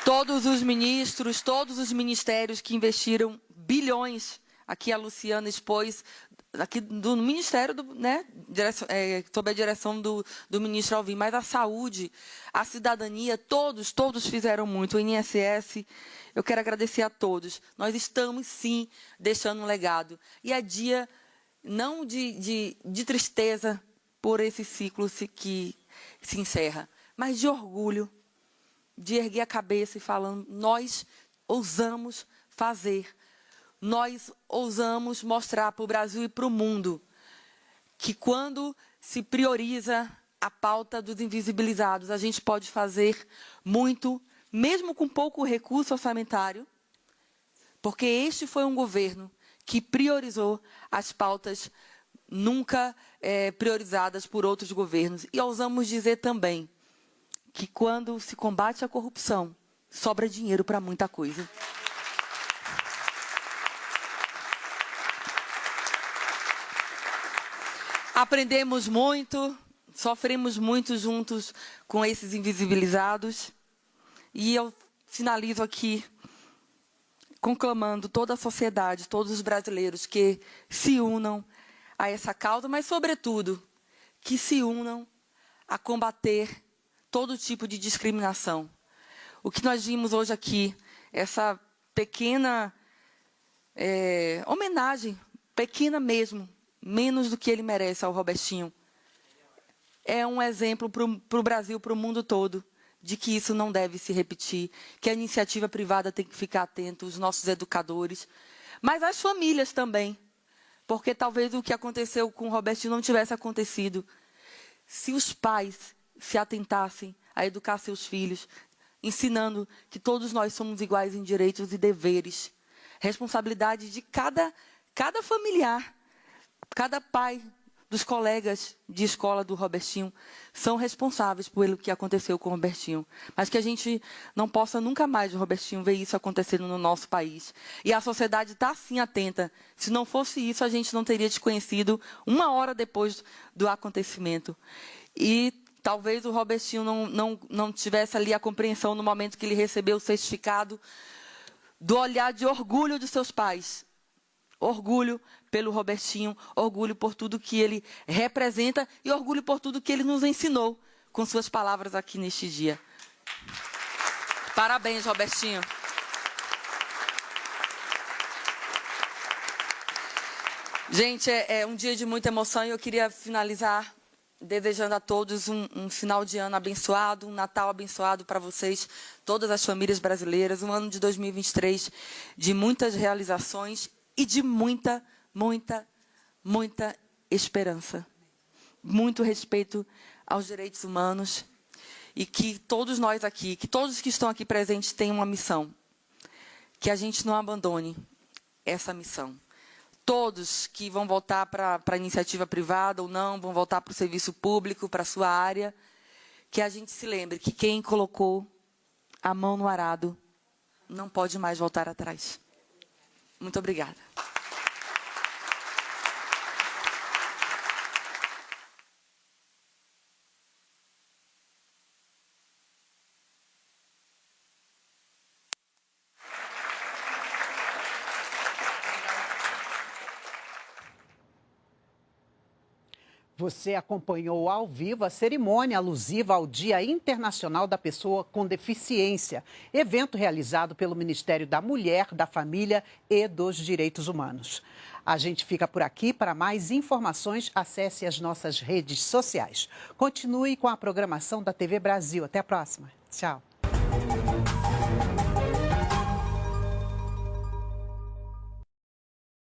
Todos os ministros, todos os ministérios que investiram bilhões, aqui a Luciana expôs, aqui do Ministério, sob a direção do ministro Alvim, mas a saúde, a cidadania, todos fizeram muito. O INSS, eu quero agradecer a todos. Nós estamos, sim, deixando um legado. E é dia, não de tristeza por esse ciclo que se encerra, mas de orgulho, de erguer a cabeça e falando, nós ousamos fazer, nós ousamos mostrar para o Brasil e para o mundo que quando se prioriza a pauta dos invisibilizados, a gente pode fazer muito, mesmo com pouco recurso orçamentário, porque este foi um governo que priorizou as pautas nunca priorizadas por outros governos. E ousamos dizer também que quando se combate a corrupção, sobra dinheiro para muita coisa. Aprendemos muito, sofremos muito juntos com esses invisibilizados. E eu finalizo aqui conclamando toda a sociedade, todos os brasileiros que se unam a essa causa, mas, sobretudo, que se unam a combater todo tipo de discriminação. O que nós vimos hoje aqui, essa pequena homenagem, pequena mesmo, menos do que ele merece ao Robertinho, é um exemplo para o Brasil, para o mundo todo, de que isso não deve se repetir, que a iniciativa privada tem que ficar atenta, os nossos educadores, mas as famílias também, porque talvez o que aconteceu com o Robertinho não tivesse acontecido se os pais se atentassem a educar seus filhos, ensinando que todos nós somos iguais em direitos e deveres. Responsabilidade de cada familiar, cada pai dos colegas de escola do Robertinho são responsáveis pelo que aconteceu com o Robertinho. Mas que a gente não possa nunca mais, o Robertinho, ver isso acontecendo no nosso país. E a sociedade está, sim, atenta. Se não fosse isso, a gente não teria te conhecido 1 hora depois do acontecimento. E talvez o Robertinho não tivesse ali a compreensão no momento que ele recebeu o certificado do olhar de orgulho dos seus pais. Orgulho pelo Robertinho, orgulho por tudo que ele representa e orgulho por tudo que ele nos ensinou com suas palavras aqui neste dia. Parabéns, Robertinho. Gente, é um dia de muita emoção e eu queria finalizar desejando a todos um final de ano abençoado, um Natal abençoado para vocês, todas as famílias brasileiras, um ano de 2023 de muitas realizações e de muita esperança. Muito respeito aos direitos humanos e que todos nós aqui, que todos que estão aqui presentes tenham uma missão. Que a gente não abandone essa missão. Todos que vão voltar para a iniciativa privada ou não, vão voltar para o serviço público, para a sua área, que a gente se lembre que quem colocou a mão no arado não pode mais voltar atrás. Muito obrigada. Você acompanhou ao vivo a cerimônia alusiva ao Dia Internacional da Pessoa com Deficiência, evento realizado pelo Ministério da Mulher, da Família e dos Direitos Humanos. A gente fica por aqui. Para mais informações, acesse as nossas redes sociais. Continue com a programação da TV Brasil. Até a próxima. Tchau.